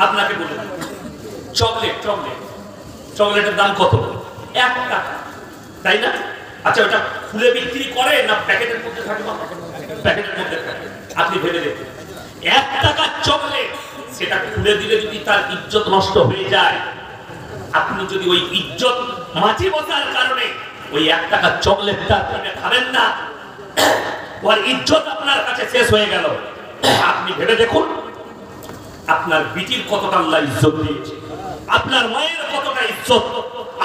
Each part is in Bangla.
আপনাকে বলে চকলেটের দাম কত? 1 টাকা, তাই না? আচ্ছা, ওটা খুলে বিক্রি করে না প্যাকেটের মধ্যে থাকে? প্যাকেটের মধ্যে থাকে। আপনি ভেবে দেখুন, 1 টাকার চকলেট, সেটা খুলে দিলে যদি তার ইজ্জত নষ্ট হয়ে যায়, আপনি যদি ওই ইজ্জত মাটি বসার কারণে ওই 1 টাকার চকলেটটা খাবেন না, ওর ইজ্জত আপনার কাছে শেষ হয়ে গেল। আপনি ভেবে দেখুন, আপনার বিটির কতটা আল্লাহ ইজ্জত দিয়েছে, আপনার মায়ের কতটা ইজ্জত,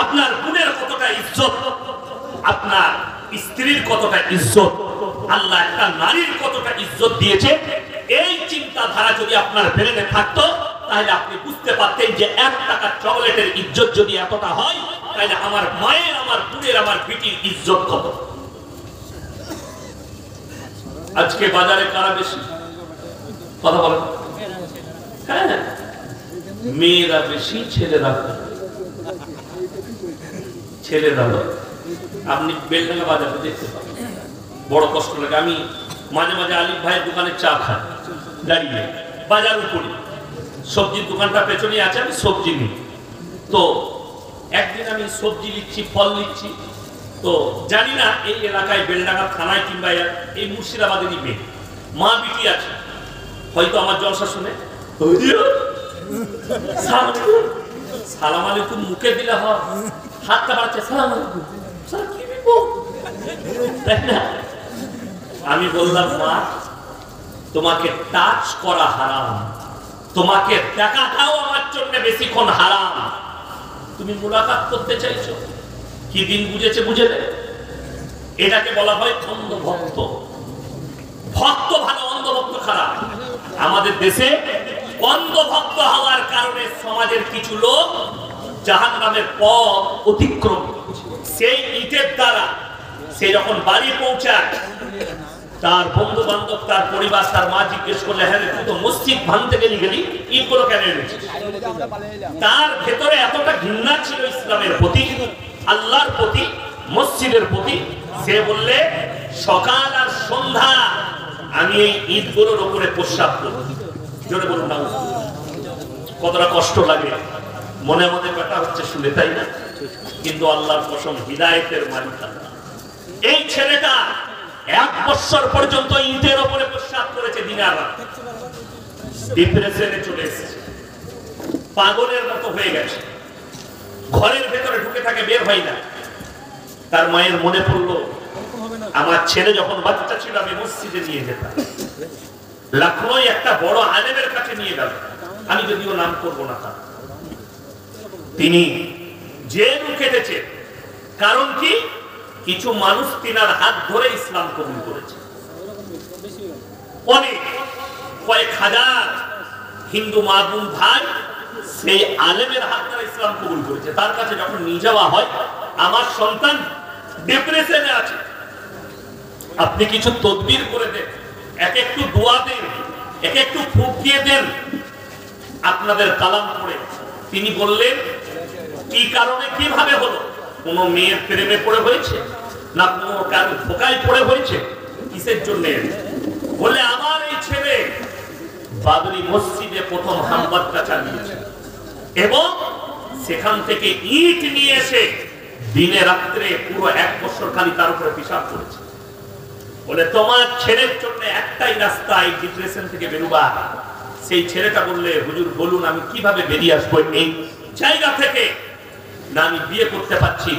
আপনার বোনের কতটা ইজ্জত, আপনার স্ত্রীর কতটা ইজ্জত, আল্লাহ একটা নারীর কতটা ইজ্জত দিয়েছে। এই চিন্তাধারা যদি আপনার ব্রেনে থাকতো, তাহলে আপনি বুঝতে পারতেন যে 1 টাকার চকলেটের ইজ্জত যদি এতটা হয়, তাহলে আমার মায়ের, আমার বোনের, আমার বিটির ইজ্জত কত। আজকে বাজারে কারা বেশি কথা বলেন? হ্যাঁ, মেয়েরা বেশি, ছেলেরা আপনি বেলডাঙ্গা বাজারে দেখতে পাবেন, বড় কষ্ট লাগে। আমি মাঝে মাঝে আলিফ ভাইয়ের দোকানে চা খাই দাঁড়িয়ে, বাজার উপরে সবজির দোকানটা পেছনে আছে, আমি সবজি নিই। তো একদিন আমি সবজি নিচ্ছি, ফল নিচ্ছি, তো জানি না এই এলাকায় বেলডাঙ্গা থানায় কিংবা এই মুর্শিদাবাদেরই মেয়ে, মা বিটি আছে, হয়তো আমার জলসা শুনে সালাম আলাইকুম মুখে দিলে হয়, হাতটা বাড়ছে সালাম আলাইকুম, তাই না? আমি বললাম, মা তোমাকে টাচ করা হারাম, তোমাকে দেখাটাও আমার জন্য বেশিক্ষণ হারাম। তুমি মুলাকাত করতে চাইছো, কি দিন বুঝেছে বুঝেলে? এটাকে বলা হয় অন্ধভক্ত। ভক্ত ভালো, অন্ধভক্ত খারাপ। আমাদের দেশে অন্ধভক্ত হওয়ার কারণে সমাজের কিছু লোক জাহান্নামের পথ অতিক্রম করছে। সেই ইটের দ্বারা সে যখন বাড়ি পৌঁছায়, তার বন্ধু বান্ধব, তার পরিবার, তার মা জিজ্ঞেস করলে, হ্যাঁ তুই তো মসজিদ ভাঙতে গেলি, ইটগুলো কেন এনেছিস? তার ভেতরে এতটা ঘৃণা ছিল ইসলামের প্রতি, আল্লাহর প্রতি, মসজিদের প্রতি, সে বললে সকাল আর সন্ধ্যা আমি এই ইটগুলোর উপরে প্রস্রাব করি। জোরে বলুন না, কতটা কষ্ট লাগে মনে মনে কথা হচ্ছে শুনে, তাই না? কিন্তু আল্লাহর কসম, হিদায়েতের মালিক আল্লাহ। এই ছেলেটা 1 বছর পর্যন্ত ইটের উপরে প্রস্রাব করেছে দিন আর রাত, ডিপ্রেশনে চলে এসেছে, পাগলের মতো হয়ে গেছে, ঘরের ভেতরে ঢুকে থাকে, বের হয় না। তার মায়ের মনে পড়লো, আমার ছেলে যখন বাচ্চা ছিল আমি মসজিদে নিয়ে যেতাম, লখনৌ একটা বড় আলেমের কাছে নিয়ে গেল, আমি যদিও নাম করবো না তার, তিনি জেল কেটেছে। কারণ কি? কিছু মানুষ তিনার হাত ধরে ইসলাম কবুল করেছে। অনেক কয়েক হাজার হিন্দু মা বোন ভাই সেই আলেমের হাত ধরে ইসলাম কবুল করেছে। তার কাছে যখন নিয়ে যাওয়া হয়, আমার সন্তান ডিপ্রেশনে আছে, আপনি কিছু তদবির করে দেন, এক একটু দোয়া দেন, এক একটু ফুক দিয়ে দেন আপনাদের কালাম পড়ে। তিনি বললেন, কি কারণে, কিভাবে হলো? কোন মেয়ের প্রেমে পড়ে হয়েছে না কোন কারো ধোকায় পড়ে হয়েছে? কিসের জন্য? বলে আমার এই ছেলে বাবরি মসজিদে প্রথম হামলাটা চালিয়েছে এবং সেখান থেকে ইট নিয়ে এসে দিনে রাত্রে পুরো 1 বছর খালি তার উপরে পিশাব করেছে। বলে তোমার ছেলের জন্য একটাই রাস্তা, এই ডিপ্রেশন থেকে বেরোবা। সেই ছেলেটা বললে, হুজুর বলুন আমি কিভাবে বেরিয়ে আসবো এই জায়গা থেকে? না আমি বিয়ে করতে পারছি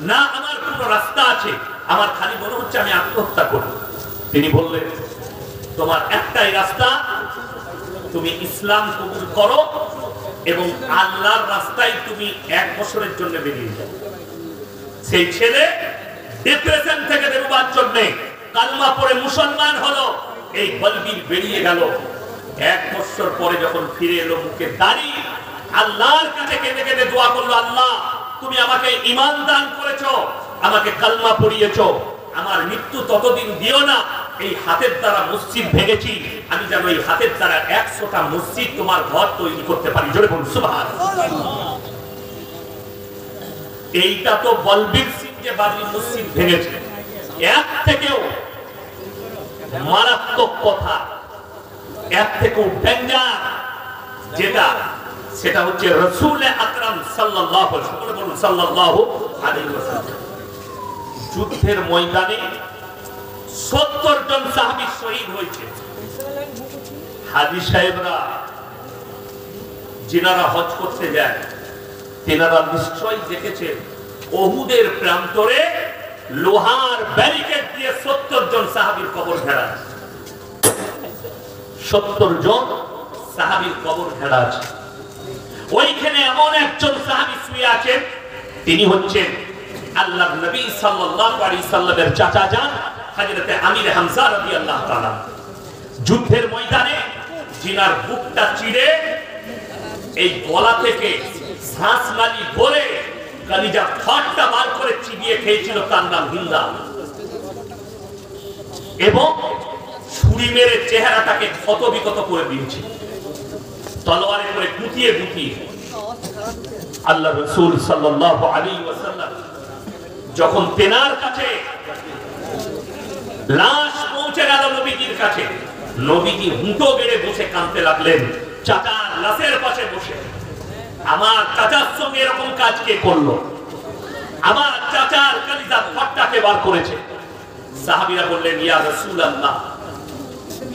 না, আমার কোনো রাস্তা আছে, আমার খালি মনে হচ্ছে আমি আত্মহত্যা করব। তিনি বললেন, তোমার একটাই রাস্তা, তুমি ইসলাম কবুল করো এবং আল্লাহর রাস্তায় তুমি 1 বছরের জন্য বেরিয়ে যাও। সেই ছেলে ডিপ্রেশন থেকে বেরোবার জন্য কালমা পড়ে মুসলমান হলো, এই বলবীর বেরিয়ে গেল। 1 বছর পরে যখন ফিরে এলো, মুখে দাড়ি, আল্লাহর কাছে কেঁদে কেঁদে দোয়া করলো, আল্লাহ তুমি আমাকে ঈমান দান করেছো, আমাকে কালমা পড়িয়েছো, আমার মৃত্যু ততদিন দিও না। এই হাতের দ্বারা মসজিদ ভেঙেছি, আমি যেন এই হাতের দ্বারা 100টা মসজিদ তোমার ঘর তৈরি করতে পারি। জোরে বলুন সুবহানাল্লাহ। এইটা তো বলবীর সিং যে বাবরি মসজিদ ভেঙেছে, এর থেকেও মারাত্মক কথা, এর থেকেও ডেঞ্জার যেটা সেটা হচ্ছে রাসূল আকরাম সাল্লাল্লাহু আলাইহি ওয়াসাল্লাম যুদ্ধের ময়দানে 70 জন সাহাবী শহীদ হয়েছে। হাজী সাহেবরা যিনারা হজ করতে যায় তেনারা নিশ্চয়ই দেখেছেন উহুদের প্রান্তরে লোহার ব্যারিকেড দিয়ে 70 জন সাহাবীর কবর ঘেরা আছে। 70 জন সাহাবীর কবর ঘেরা আছে। ওইখানে এমন একজন সাহাবী শুয়ে আছেন, তিনি হচ্ছেন আল্লাহর নবী সাল্লাল্লাহু আলাইহি সাল্লামের চাচা যান হযরত আমির হামজা রাদিয়াল্লাহু তাআলা। যুদ্ধের ময়দানে জিনার বুকটা চিরে এই গলা থেকে শ্বাস নালী ধরে কলিজা ফাটটা বার করে চিবিয়ে খেয়েছিল, তার নাম হিন্দা। এবং ছুরি মেরে চেহারাটাকে ক্ষত বিক্ষত করে দিয়েছে, তলোয়ারে করে গুটিয়ে গুটিয়ে। আল্লাহ রাসূল সাল্লাল্লাহু আলাইহি ওয়াসাল্লাম যখন তেনার কাছে লাশ পৌঁছে গেল নবীজির কাছে, নবীজি হুঁটো বেড়ে বসে কাঁদতে লাগলেন চাচার লাশের পাশে বসে। আমার চাচার সঙ্গে এরকম কাজ কে করলো? আমার চাচার কলিজা ফাটটাকে বার করেছে। সাহাবীরা বললেন, ইয়া রাসূলুল্লাহ,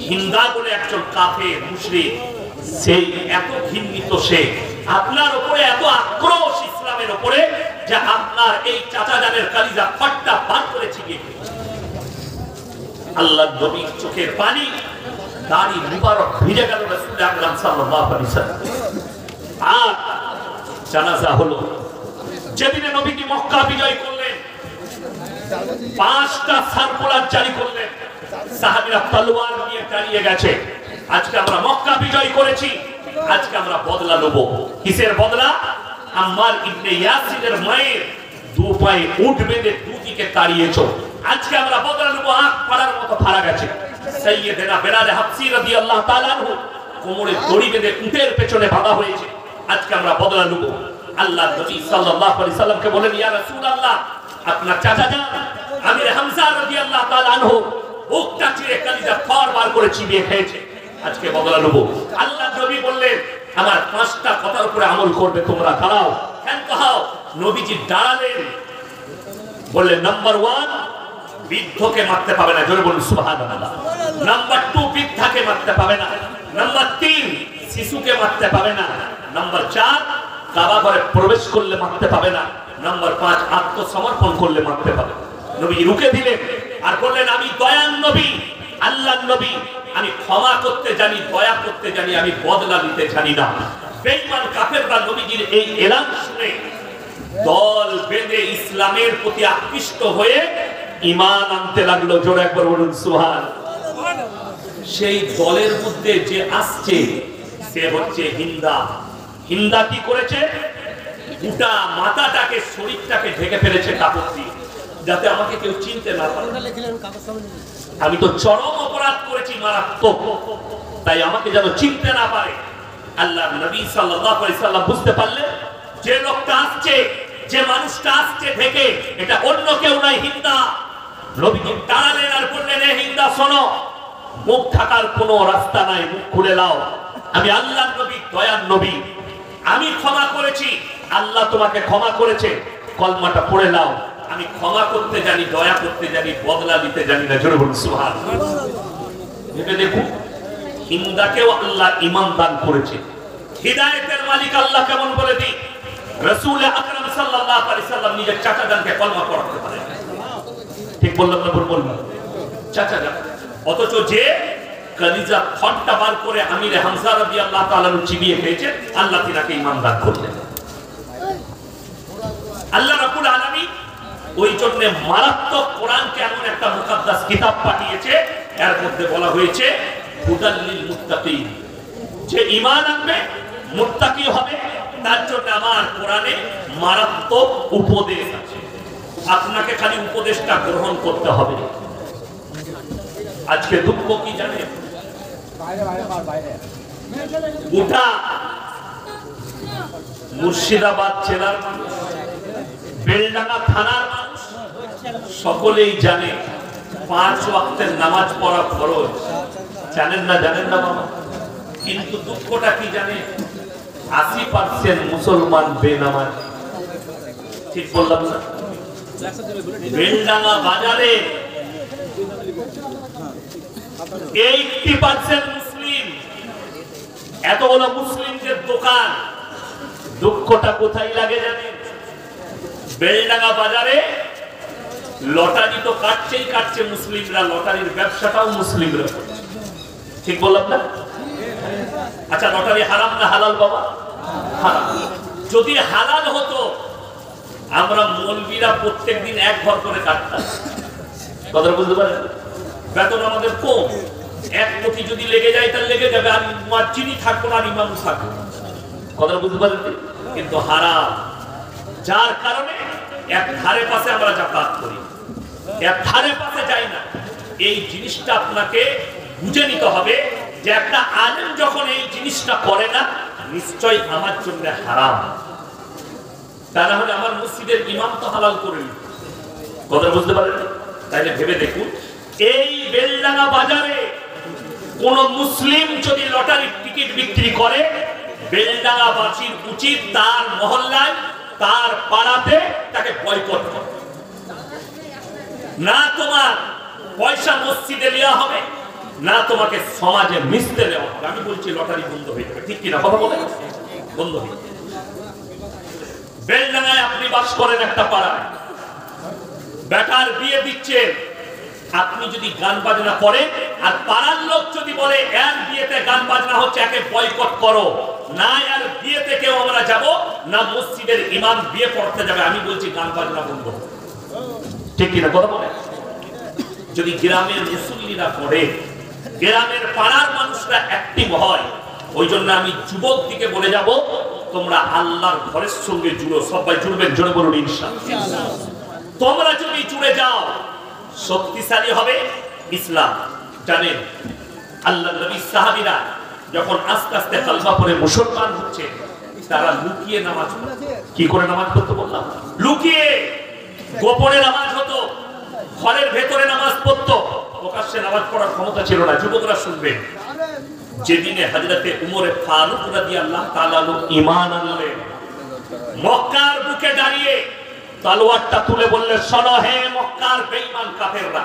হিন্দা বলে একজন কাফের মুশরিক, সেই এত ঘৃণিত, সে আপনার উপরে এত আক্রোশ ইসলামের উপরে যে আপনার এই চাচা জানের কলিজা ফাটটা বার করে ছিটিয়ে দিয়েছে। আল্লাহর নবীর চোখের পানি, দাড়ি মুবারক ভিজে গেল রাসূল আকরাম সাল্লাল্লাহু আলাইহি ওয়াসাল্লাম। আর জানাজা হলো। যেদিনে নবীজি মক্কা বিজয় করলেন, 5টা সার্কুলার জারি করলেন, সাহাবীরা তলোয়ার নিয়ে দাঁড়িয়ে গেছে। আজকে আমরা মক্কা বিজয় করেছি, আজকে আমরা বদলা নেব। কিসের বদলা? আম্মার ইবনে ইয়াসিরের মায়ের 2 পায়ে উট বেঁধে দুদিকে তাড়িয়েছো, আজকে আমরা বদলা নেব। আখ পাড়ার মতো ফাড়া গেছে। সাইয়েদেনা বেলাল হাবসি রাদিয়াল্লাহু তাআলা আনহু কোমরে দড়ি বেঁধে উটের পেছনে বাঁধা হয়েছে, আজকে আমরা বদলা নেব। আল্লাহ নবী সাল্লাল্লাহু আলাইহি সাল্লামকে বলেন, ইয়া রাসূলুল্লাহ, আপনার চাচা যান আমির হামজা রাদিয়াল্লাহু তাআলা আনহু বুকটা চিরে কলিজা ফাড় বার করে চিবিয়ে খেয়েছে, আজকে বদলা নেব। আল্লাহ নবী বললেন, আমার 5টা কথার উপরে আমল করবে তোমরা, দাঁড়াও। ক্ষান্ত হও। নবীজি দাঁড়ালেন, বললেন, নাম্বার 1, বৃদ্ধকে মারতে পাবে না, জোরে বলুন সুবহানাল্লাহ। নাম্বার 2, বৃদ্ধাকে মারতে পাবে না। নাম্বার 3, শিশুকে মারতে পাবে না। নাম্বার 4, কাবা ঘরে প্রবেশ করলে মারতে পাবে না। নাম্বার 5, আত্মসমর্পণ করলে মারতে পাবে। নবী রুকে দিলেন আর বললেন, আমি দয়ার নবী, আল্লাহর নবী, আমি ক্ষমা করতে জানি, দয়া করতে জানি, আমি বদলা নিতে জানি না। বেঈমান কাফেররা নবীজির এই এলান শুনে দল বেঁধে ইসলামের প্রতি আকৃষ্ট হয়ে ঈমান আনতে লাগলো। জোরে একবার বলুন সুবহানাল্লাহ। সেই দলের মধ্যে যে আসছে সে হচ্ছে হিন্দা। হিন্দা কি করেছে? গোটা মাথাটাকে, শরীরটাকে ঢেকে ফেলেছে কাপড় দিয়ে, যাতে আমাকে কেউ চিনতে না পারে। আমি তো চরম অপরাধ করেছি, মারাত্মক, তাই আমাকে যেন চিনতে না পারে। আল্লাহর নবী সাল্লাল্লাহু আলাইহি সাল্লাম বুঝতে পারলেন যে লোকটা আসছে, যে মানুষটা আসছে ঢেকে, এটা অন্য কেউ নয়, হিন্দা। নবীজি দাঁড়ালেন আর বললেন, হে হিন্দা শোনো, মুখ ঢাকার কোনো রাস্তা নাই, মুখ খুলে নাও। আমি আল্লাহর নবী, দয়ার নবী, আমি ক্ষমা করেছি, আল্লাহ তোমাকে ক্ষমা করেছে, কলমাটা পড়ে নাও। আমি ক্ষমা করতে জানি, দয়া করতে জানি, বদলা দিতে জানি না। জোরে বলুন সুবহানাল্লাহ। ভেবে দেখুন, হিন্দাকেও আল্লাহ ঈমান দান করেছে। হিদায়াতের মালিক আল্লাহ কেমন বলে দিই, রাসূল আকরাম সাল্লাল্লাহু আলাইহি সাল্লাম নিজের চাচা জানকে কলমা পড়াতে পারে। ঠিক বললাম না ভুল বললাম? চাচা জান, অথচ যে কলিজা ফাটটা বার করে আমির হামজা রাদিয়াল্লাহু তাআলা চিবিয়ে খেয়েছে, আল্লাহ তিনাকে ঈমান দান করলেন। আল্লাহ রাব্বুল আলামিন ওই জন্য মারাত্মক কোরআনকে এমন একটা মুকাদ্দাস কিতাব পাঠিয়েছে, এর মধ্যে বলা হয়েছে হুদাল লিল মুত্তাকিন, যে ঈমান আনবে, মুত্তাকি হবে, তার জন্য আমার কোরআনে মারাত্মক উপদেশ আছে। আপনাকে খালি উপদেশটা গ্রহণ করতে হবে। আজকে দুঃখ কি জানেন? গোটা মুর্শিদাবাদ জেলার মানুষ, বেলডাঙ্গা থানার মানুষ সকলেই জানে 5 ওয়াক্তের নামাজ পড়া ফরজ। জানেন না? জানেন না বাবা? কিন্তু দুঃখটা কি জানেন? 80% মুসলমান বেনামাজি। ঠিক বললাম না? বেলডাঙ্গা বাজারে 80% মুসলিম। এতগুলো মুসলিমদের দোকান। দুঃখটা কোথায় লাগে জানেন? বেলডাঙ্গা বাজারে লটারি তো কাটছে মুসলিমরা, লটারির ব্যবসাটাও মুসলিমরা করছে। ঠিক বললাম না? আচ্ছা, লটারি হারাম না হালাল বাবা? হারাম। যদি হালাল হতো আমরা মৌলবীরা প্রত্যেকদিন এক ঘর করে কাটতাম। কথা বুঝতে পারেন? বেতন আমাদের কম, 1 কোটি যদি লেগে যায় তাহলে লেগে যাবে, আর মুয়াজ্জিনই থাকবো না, ইমাম থাকবো। কথা বুঝতে পারেন? কিন্তু হারাম, যার কারণে এক ধারে পাশে আমরা যাতায়াত করি, এক ধারে পাশে যাই না। এই জিনিসটা আপনাকে বুঝে নিতে হবে যে একটা আলেম যখন এই জিনিসটা করে না, নিশ্চয় আমার জন্য হারাম। তা না হলে আমার মসজিদের ইমাম তো হালাল করে নিত। কথা বুঝতে পারেন? তাইলে ভেবে দেখুন, এই বেলডাঙ্গা বাজারে কোন মুসলিম যদি লটারির টিকিট বিক্রি করে, বেলডাঙ্গাবাসীর উচিত তার মহল্লায়, তার পাড়াতে তাকে বয়কট করে। না তোমার পয়সা মসজিদে দেওয়া হবে, না তোমাকে সমাজে মিশতে দেওয়া হবে। আমি বলছি লটারি বন্ধ হয়ে যাবে। ঠিক কিনা কথা বলেন? বন্ধ হয়ে যাবে। বেলডাঙ্গায় আপনি বাস করেন একটা পাড়ায়, বেটার বিয়ে দিচ্ছেন, আপনি যদি গান বাজনা করেন আর পাড়ার লোক যদি বলে এর বিয়েতে গান বাজনা হচ্ছে, একে বয়কট করো, না এর বিয়েতে কেউ আমরা যাব না, মসজিদের ইমাম বিয়ে পড়তে যাবে, আমি বলছি গান বাজনা বন্ধ। ঠিক কিনা কথা বলে? যদি গ্রামের মুসল্লিরা পড়ে, গ্রামের পাড়ার মানুষরা অ্যাক্টিভ হয়, ওই জন্য আমি যুবক দিকে বলে যাব, তোমরা আল্লাহর ঘরের সঙ্গে জুড়ো। সবাই জুড়বেন, জোরে বলুন ইনশাআল্লাহ। তোমরা যদি জুড়ে যাও, শক্তিশালী হবে ইসলাম। জানেন আল্লাহর নবী সাহাবীরা যখন আস্তে আস্তে কালমা পড়ে মুসলমান হচ্ছে, তারা লুকিয়ে নামাজ পড়তো। কি করে নামাজ পড়তো বললাম? লুকিয়ে, গোপনে নামাজ হতো, ঘরের ভেতরে নামাজ পড়তো। প্রকাশ্যে নামাজ পড়ার ক্ষমতা ছিল না। যুবকরা শুনবেন, যেদিনে হযরতে উমরে ফারুক রাদিয়াল্লাহু তাআলা ঈমান আনলেন, মক্কার বুকে দাঁড়িয়ে তলোয়ারটা তুলে বললেন, শোনো হে মক্কার বেঈমান কাফেররা,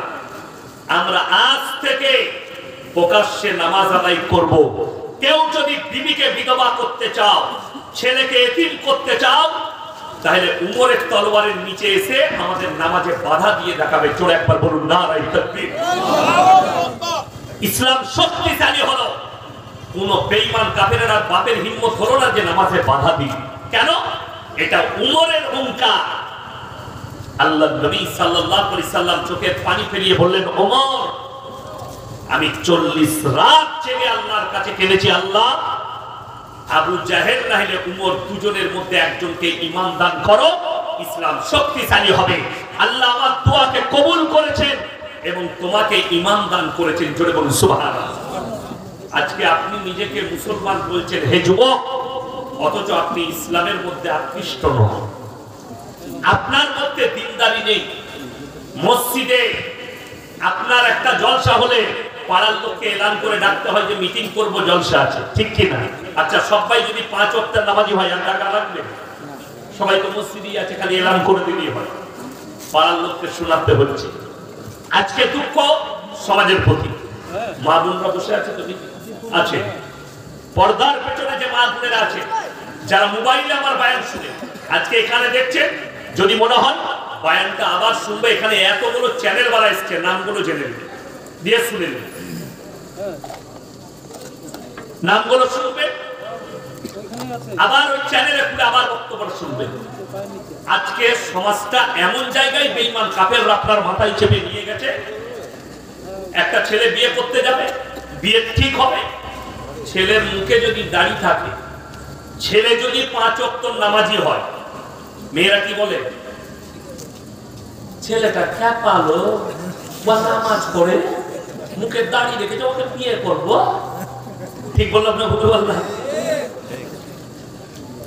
আমরা আজ থেকে প্রকাশ্যে নামাজ আদায় করব। কেউ যদি বিবিকে বিধবা করতে চাও, ছেলেকে এতিম করতে চাও, তাহলে উমরের তলোয়ারের নিচে এসে আমাদের নামাজে বাধা দিয়ে দেখাবে। জোরে একবার বলুন নারায়ে তাকবীর। ইসলাম শক্তিশালী হলো। কোন বেঈমান কাফেররা বাপের হিম্মত হলো না যে নামাজে বাধা দিবে। কেন? এটা উমরের হুঙ্কার। আল্লাহর নবী সাল্লাল্লাহু আলাইহি সাল্লাম চোখে পানি ফেলিয়ে বললেন, ওমর, আমি 40 রাত জেগে আল্লাহর কাছে কেঁদেছি, আল্লাহ, আবু জাহেল নাহলে উমর দুজনের মধ্যে একজনকে ঈমান দান করো, ইসলাম শক্তিশালী হবে। আল্লাহ আমার দোয়াকে কবুল করেছেন এবং তোমাকে ঈমান দান করেছেন। জোরে বলুন সুবহানাল্লাহ। আজকে আপনি নিজেকে মুসলমান বলছেন, হে যুবক, অথচ আপনি ইসলামের মধ্যে আকৃষ্ট নন। আপনার মধ্যে দিনদারি নেই। মসজিদে আপনার একটা জলসা হলে পাড়ার লোককে এলান করে ডাকতে হয় যে মিটিং করব, জলসা আছে। ঠিক কি না? আচ্ছা, সবাই যদি 5 ওয়াক্তের নামাজি হয়, আর টাকা লাগবে? সবাই তো মসজিদেই আছে, খালি এলান করে দিলেই হয়। পাড়ার লোককে শোনাতে হচ্ছে। আজকে দুঃখ সমাজের প্রতি। মা বোনরা বসে আছে তো? আছে। পর্দার পেছনে যে মা বোনেরা আছে, যারা মোবাইলে আমার বয়ান শুনে আজকে এখানে দেখছেন, যদি মনে হয় বয়ানটা আবার শুনবে, এখানে এতগুলো চ্যানেল বাড়া এসছে, নামগুলো জেনে দিয়ে শুনে নেবে, নামগুলো শুনবে, আবার ওই চ্যানেলে খুলে আবার বক্তব্য শুনবে। আজকে সমাজটা এমন জায়গায় বেঈমান কাফেররা আপনার মাথায় চেপে নিয়ে গেছে। একটা ছেলে বিয়ে করতে যাবে, বিয়ে ঠিক হবে, ছেলের মুখে যদি দাড়ি থাকে, ছেলে যদি 5 ওয়াক্ত নামাজি হয়, মেয়েরা কি বলে? ছেলেটা ক্যাপালো, নামাজ পড়ে, মুখে দাড়ি রেখেছে, ওকে বিয়ে করবো। ঠিক বললাম না ভুল বললাম?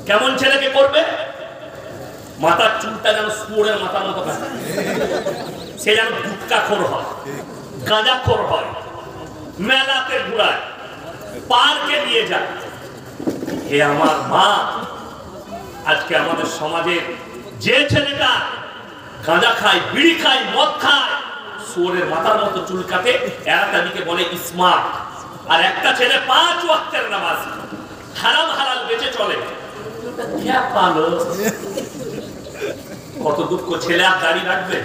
কেমন ছেলেকে করবে? মাথার চুলটা যেন শুয়োরের মাথার মতো কাটে, সে যেন গুটকাখোর হয়, গাঁজাখোর হয়, মেলাতে ঘুরায়, পার্কে নিয়ে যায়, হে আমার মা, আজকে আমাদের সমাজে যে ছেলেটা গাঁজা খায়, বিড়ি খায়, মদ খায়, শুয়োরের মাথার মতো চুল কাটে, এরা তাদেরকে বলে স্মার্ট। আর একটা ছেলে 5 ওয়াক্তের নামাজ, হারাম হালাল বেঁচে চলে, কত দুঃখ। ছেলে আর দাড়ি রাখবে?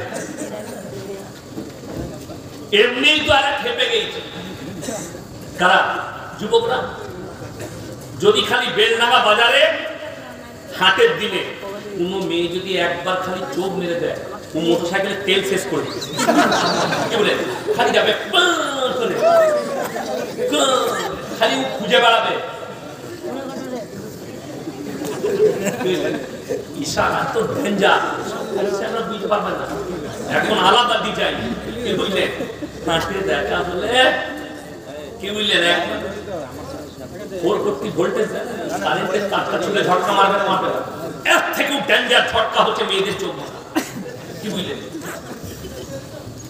এমনি তো আর খেপে গেছে কারা? যুবকরা। যদি খালি বেলডাঙ্গা বাজারে হাটের দিনে কোন মেয়ে যদি একবার খালি চোখ মেরে দেয়, ও মোটরসাইকেলের তেল শেষ করে কি বলে খালি যাবে, খালি খুঁজে বেড়াবে। ইশারা তো ডেঞ্জার, বুঝতে পারবেন না। এখন আলাদা ডিজাইন, কি বুঝলেন? হাঁটে দেখা হলে কি বুঝলেন, ভোল্টেজ কারেন্টের তারটা ছুলে ঝটকা মারবে মারবে। এর থেকেও ডেঞ্জার ঝটকা হচ্ছে মেয়েদের চোখ, কি বুঝলেন?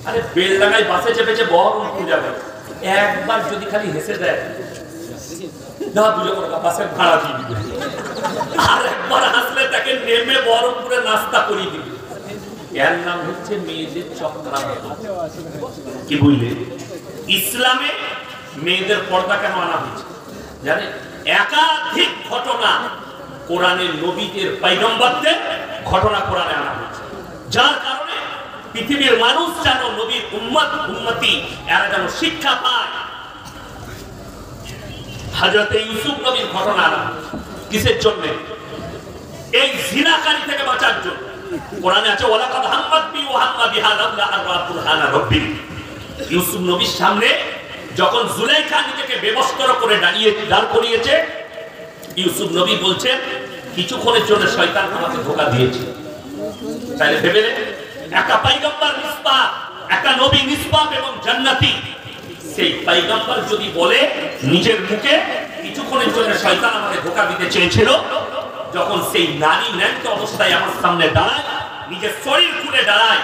আরে বেলডাঙ্গায় বাসে চেপেছে বহরমপুর যাবে, একবার যদি খালি হেসে দেয়, না বুঝে কোনো বাসের ভাড়া দিয়ে দিবে। আর একবার হাসলে তাকে নেমে বহরমপুরে নাস্তা করিয়ে দিবে। এর নাম হচ্ছে মেয়েদের চক্রান্ত, কি বুঝলেন? ইসলামে মেয়েদের পর্দা কেন আনা হয়েছে জানেন? একাধিক ঘটনা কোরআনের, নবীদের, পয়গম্বরদের ঘটনা কোরআনে আনা হয়েছে, যার কারণে পৃথিবীর মানুষ যেন নবীর উম্মত উম্মতি এরা যেন শিক্ষা পায়। হযরত ইউসুফ নবীর ঘটনা আনা কিসের জন্য? এই জিনাকারী থেকে বাঁচার জন্য। কোরআনে আছে ওয়ালাকাদ হাম্মাত বি ওয়া হাম্মা বিহা লাউলা আররাতুলহানা রাব্বি। ইউসুফ নবীর সামনে যখন জুলাইখা নিজেকে বেবস্ত্র করে দাঁড় করিয়েছে, ইউসুফ নবী বলছেন কিছুক্ষণের জন্য শয়তান আমাকে ধোঁকা দিয়েছে। তাহলে ভেবে নেন, একটা পয়গম্বর নিসবাত, একটা নবী নিসবাত এবং জান্নাতি, সেই পয়গম্বর যদি বলে নিজের মুখে কিছুক্ষণের জন্য শয়তান আমাকে ধোঁকা দিতে চেয়েছিল, যখন সেই নারী ন্যান্ত অবস্থায় আমার সামনে দাঁড়ায়, নিজের শরীর খুলে দাঁড়ায়,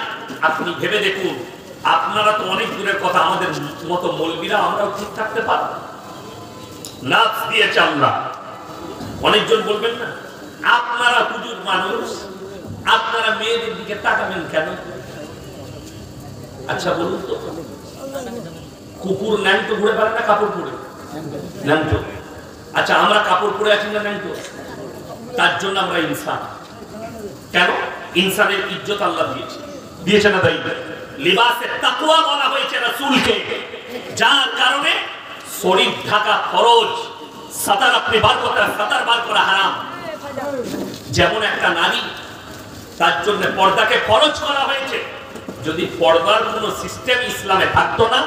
আপনি ভেবে দেখুন, আপনারা তো অনেক দূরের কথা, আমাদের মতো মৌলবীরা আমরাও ঠিক থাকতে পারব? নাচ দিয়েছে আমরা। অনেকজন বলবেন না, আপনারা হুজুর মানুষ, আপনারা মেয়েদের দিকে তাকাবেন কেন? আচ্ছা বলুন তো, কুকুর ন্যাংটো ঘুরে বেড়ায় না কাপড় পরে? ন্যাংটো। আচ্ছা আমরা কাপড় পরে আছি না ন্যাংটো? তার জন্য আমরা ইনসান। কেন? ইনসানের ইজ্জত আল্লাহ দিয়েছে, দিয়েছে না? তাই লিবাসে তাকওয়া বলা হয়েছে রাসূলকে, যার কারণে শরীর ঢাকা ফরজ, সাতার আপনি বার করতে, সাতার বার করা হারাম। যেমন একটা নারী, তার জন্য পর্দাকে ফরজ করা হয়েছে। যদি পর্দার কোনো সিস্টেম ইসলামে থাকতো না,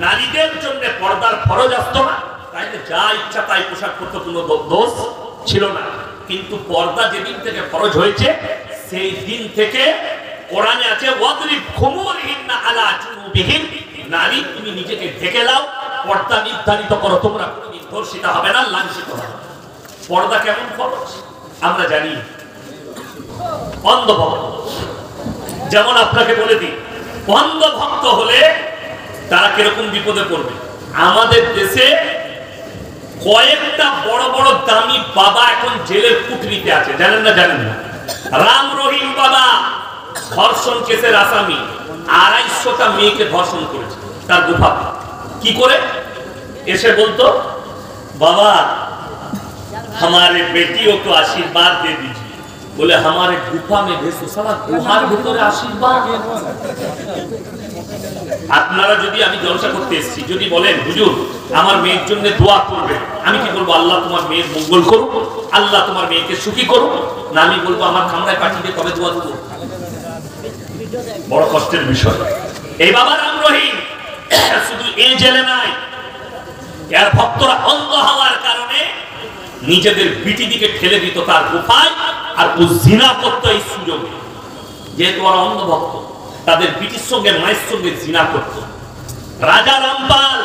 নারীদের জন্য পর্দার ফরজ আসতো না, তাইলে যা ইচ্ছা তাই পোশাক পরতে কোনো দোষ ছিল না। কিন্তু পর্দা যেদিন থেকে ফরজ হয়েছে, সেই দিন থেকে কোরআনে আছে ওয়াদরিব খুমুরহিন্না আলা জুনুবিহিন, নারী তুমি নিজেকে ঢেকে নাও, পর্দা নির্ধারিত করো, তোমরা কোনোদিন ধর্ষিত হবে না, লাঞ্ছিত হবে না। পর্দা কেমন ফরজ আমরা জানি। অন্ধভক্ত, যেমন আপনাকে বলে দিই, অন্ধভক্ত হলে তারা কিরকম বিপদে পড়বে। আমাদের দেশে কয়েকটা বড় বড় দামি বাবা এখন জেলের কুঠরিতে আছে, জানেন না? জানেন না? রাম রহিম বাবা ধর্ষণ কেসের আসামি, 250টা মেয়েকে ধর্ষণ করেছে তার গুফা। কি করে? এসে বলতো, বাবা हमारे बेटियों को आशीर्वाद दे दीजिए। बोले हमारे गुफा में भेजो। साला गुहार ভিতরে আশীর্বাদ। আপনারা যদি, আমি জলসা করতে এসেছি, যদি বলেন হুজুর আমার মেয়ের জন্য দোয়া করবেন, আমি কি বলবো? আল্লাহ তোমার মেয়ের মঙ্গল করুক, আল্লাহ তোমার মেয়েকে সুখী করুক? না আমি বলবো আমার কামরায় পাঠিয়ে দিয়ে কবে দোয়া দেবো? বড় কষ্টের বিষয়। এই বাবা রাম রহিম শুধু এই জেলে নাই, এর ভক্তরা অন্ধ হওয়ার কারণে নিজেদের বিটি দিকে ঠেলে দিত তার গুফায়, আর ও জিনা করতো এই সুযোগে। যেহেতু ওরা অন্ধ ভক্ত, তাদের বিটির সঙ্গে, মায়ের সঙ্গে জিনা করত। রাজা রামপাল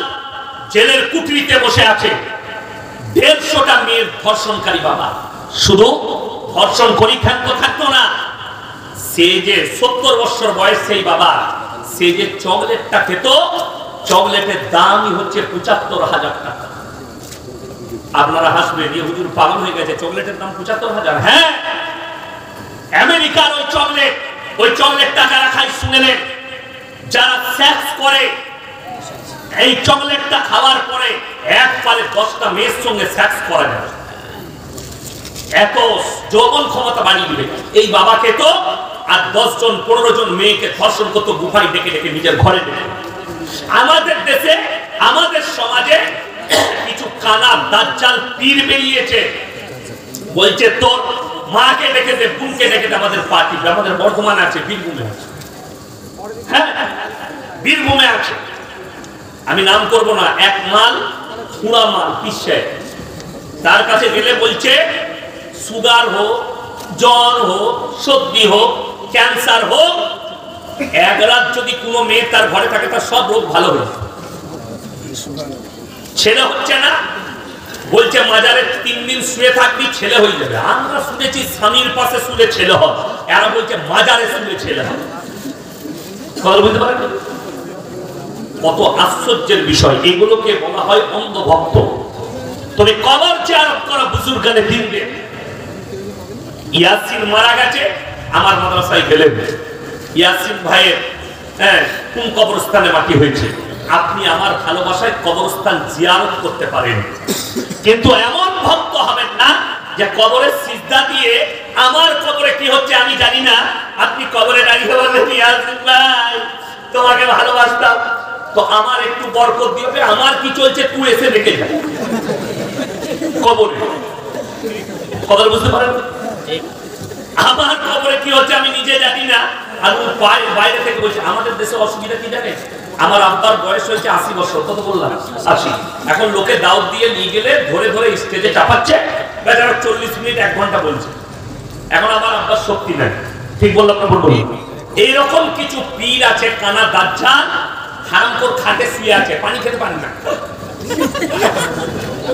জেলের কুঠরিতে বসে আছে, 150টা মেয়ের ধর্ষণকারী বাবা। শুধু ধর্ষণ করি ক্ষান্ত থাকতো না, সে যে 70 বছর বয়স সেই বাবা, সে যে চকলেটটা খেত, চকলেটের দামই হচ্ছে 75,000 টাকা। আপনারা হাসবেন, এই হুজুর পাগল হয়ে গেছে, চকলেটের দাম ৭৫,০০০। হ্যাঁ, আমেরিকার ওই চকলেট টাকারা খাই শুনেলেন, যারা সেক্স করে এই চকলেটটা খাওয়ার পরে একবারে 10টা মেয়ের সঙ্গে সেক্স করা যায়, এত যৌবন ক্ষমতা বাড়িয়ে দিবে। এই বাবাকে তো আর 10 জন 15 জন মেয়েকে ধর্ষণ করতে গুফায় ডেকে ডেকে নিজের ঘরে ডেকে। আমাদের দেশে, আমাদের সমাজে কিছু কানা দাজ্জাল পীর বেরিয়েছে, বলছে তোর মাকে ডেকে দে, বোনকে ডেকে দে, আমাদের পার্টি, আমাদের বর্ধমানে আছে, বীরভূমে আছে। হ্যাঁ, বীরভূমে আছে, আমি নাম করব না। এক মাল পুরা মাল পিসে, তার কাছে গেলে বলছে সুগার হোক, জ্বর হোক, সর্দি হোক, ক্যান্সার হোক, এক রাত যদি কোনো মেয়ে তার ঘরে থাকে তার সব রোগ ভালো হয়ে যায়। ছেলে হচ্ছে না, বলছে মাজারে 3 দিন শুয়ে থাকবি ছেলে হয়ে যাবে। আমরা শুনেছি স্বামীর পাশে শুলে ছেলে হয়, এরা বলছে মাজারে শুলে ছেলে হয়। বুঝতে পারেন কত আশ্চর্যের বিষয়, এগুলোকে বলা হয় অন্ধভক্ত। তবে কবর জিয়ারত করা বুজুর্গানে দিন দেন। ইয়াসিন মারা গেছে, আমার মাদ্রাসায় গেলেন, ইয়াসিন ভাইয়ের কোন কবরস্থানে মাটি হয়েছে, আপনি আমার ভালোবাসায় কবরস্থান জিয়ারত করতে পারেন, কিন্তু এমন ভক্ত হবেন না যে কবরের সিজদা দিয়ে আমার কবরে কি হচ্ছে আমি জানি না, আপনি কবরে দাঁড়িয়ে বলবেন ইয়াসিন ভাই তোমাকে ভালোবাসতাম, তো আমার একটু বরকত দিবে, আমার কি চলছে তুই এসে দেখে যা কবরে। কবর বুঝতে পারেন, আমার কবরে কি হচ্ছে আমি নিজে জানি না, আর বাইরে থেকে বলছে। আমাদের দেশে অসুবিধা কি জানেন, আমার আব্বার বয়স হয়েছে 80 বছর, কত বললাম 80। এখন লোকে দাওয়াত দিয়ে নিয়ে গেলে ধরে ধরে স্টেজে চাপাচ্ছে, বেচারা 40 মিনিট 1 ঘন্টা বলছে। এখন আমার আব্বার শক্তি নাই, ঠিক বললাম না বলবো? এইরকম কিছু পীর আছে কানা দাজ্জাল, হারামখোর খাটে শুয়ে আছে, পানি খেতে পারে না,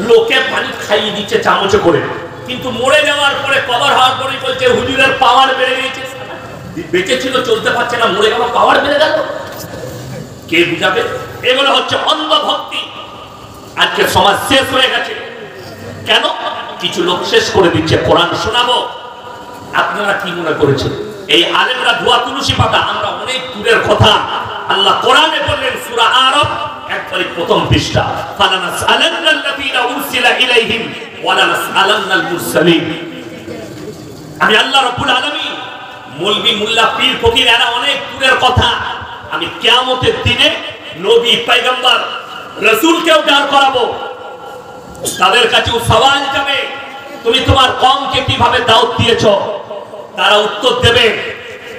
লোকে পানি খাইয়ে দিচ্ছে চামচে করে, কিন্তু মরে যাওয়ার পরে কবর হওয়ার পরে বলছে হুজুরের পাওয়ার বেড়ে গেছে। বেঁচে ছিল চলতে পারছে না, মরে গেল পাওয়ার বেড়ে গেল, কে বুঝাবে? এগুলো হচ্ছে অন্ধভক্তি। আজকে সমাজ শেষ হয়ে গেছে কেন? কিছু লোক শেষ করে দিচ্ছে। কোরআন শোনাবো, আপনারা কি মনে করেছেন এই আলেমরা ধোয়া তুলসী পাতা? আমরা অনেক দূরের কথা। আল্লাহ কোরআনে বললেন সূরা আরব একবারে প্রথম পৃষ্ঠা, ফালানাসআলান্নাল্লাযীনা উরসিলা ইলাইহিম ওয়া লানাসআলান্নাল মুরসালিন। আমি আল্লাহ রাব্বুল আলামিন, মৌলভী মোল্লা পীর ফকির এরা অনেক দূরের কথা। আমি কিয়ামতের দিনে নবী পয়গম্বর রাসূলকেও দাঁড় করাবো, তাদের কাছেও সওয়াল যাবে, তুমি তোমার কওমকে কিভাবে দাওয়াত দিয়েছো? তারা উত্তর দেবে,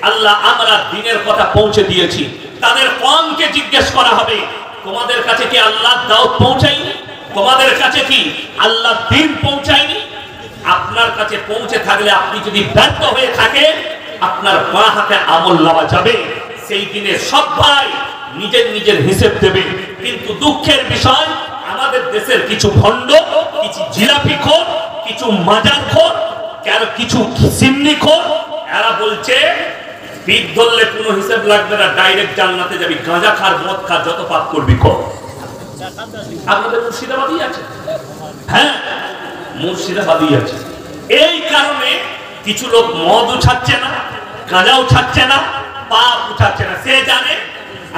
আল্লাহ আমরা দ্বীনের কথা পৌঁছে দিয়েছি। তাদের কওমকে জিজ্ঞেস করা হবে, তোমাদের কাছে কি আল্লাহর দাওয়াত পৌঁছায়নি? তোমাদের কাছে কি আল্লাহর দ্বীন পৌঁছায়নি? আপনার কাছে পৌঁছে থাকলে আপনি যদি ব্যর্থ হয়ে থাকেন, আপনার বাঁ হাতে আমলনামা যাবে। সেই দিনে সবাই নিজের নিজের হিসেব দেবে। কিন্তু দুঃখের বিষয়, আমাদের দেশের কিছু ভণ্ড, কিছু জিলাপিখোর, কিছু মাজারখোর, কিছু সিন্নিখোর, এরা বলছে পীর ধরলে কোনো হিসেব লাগবে না, ডাইরেক্ট জান্নাতে যাবি, গাঁজা খার মদ খার যত পাপ করবি কর। আপনাদের মুর্শিদাবাদই আছে, হ্যাঁ মুর্শিদাবাদই আছে। এই কারণে কিছু লোক মদ উঠাচ্ছে না, গাঁজাও ছাড়ছে না, পাপ উঠাচ্ছে না। সে জানে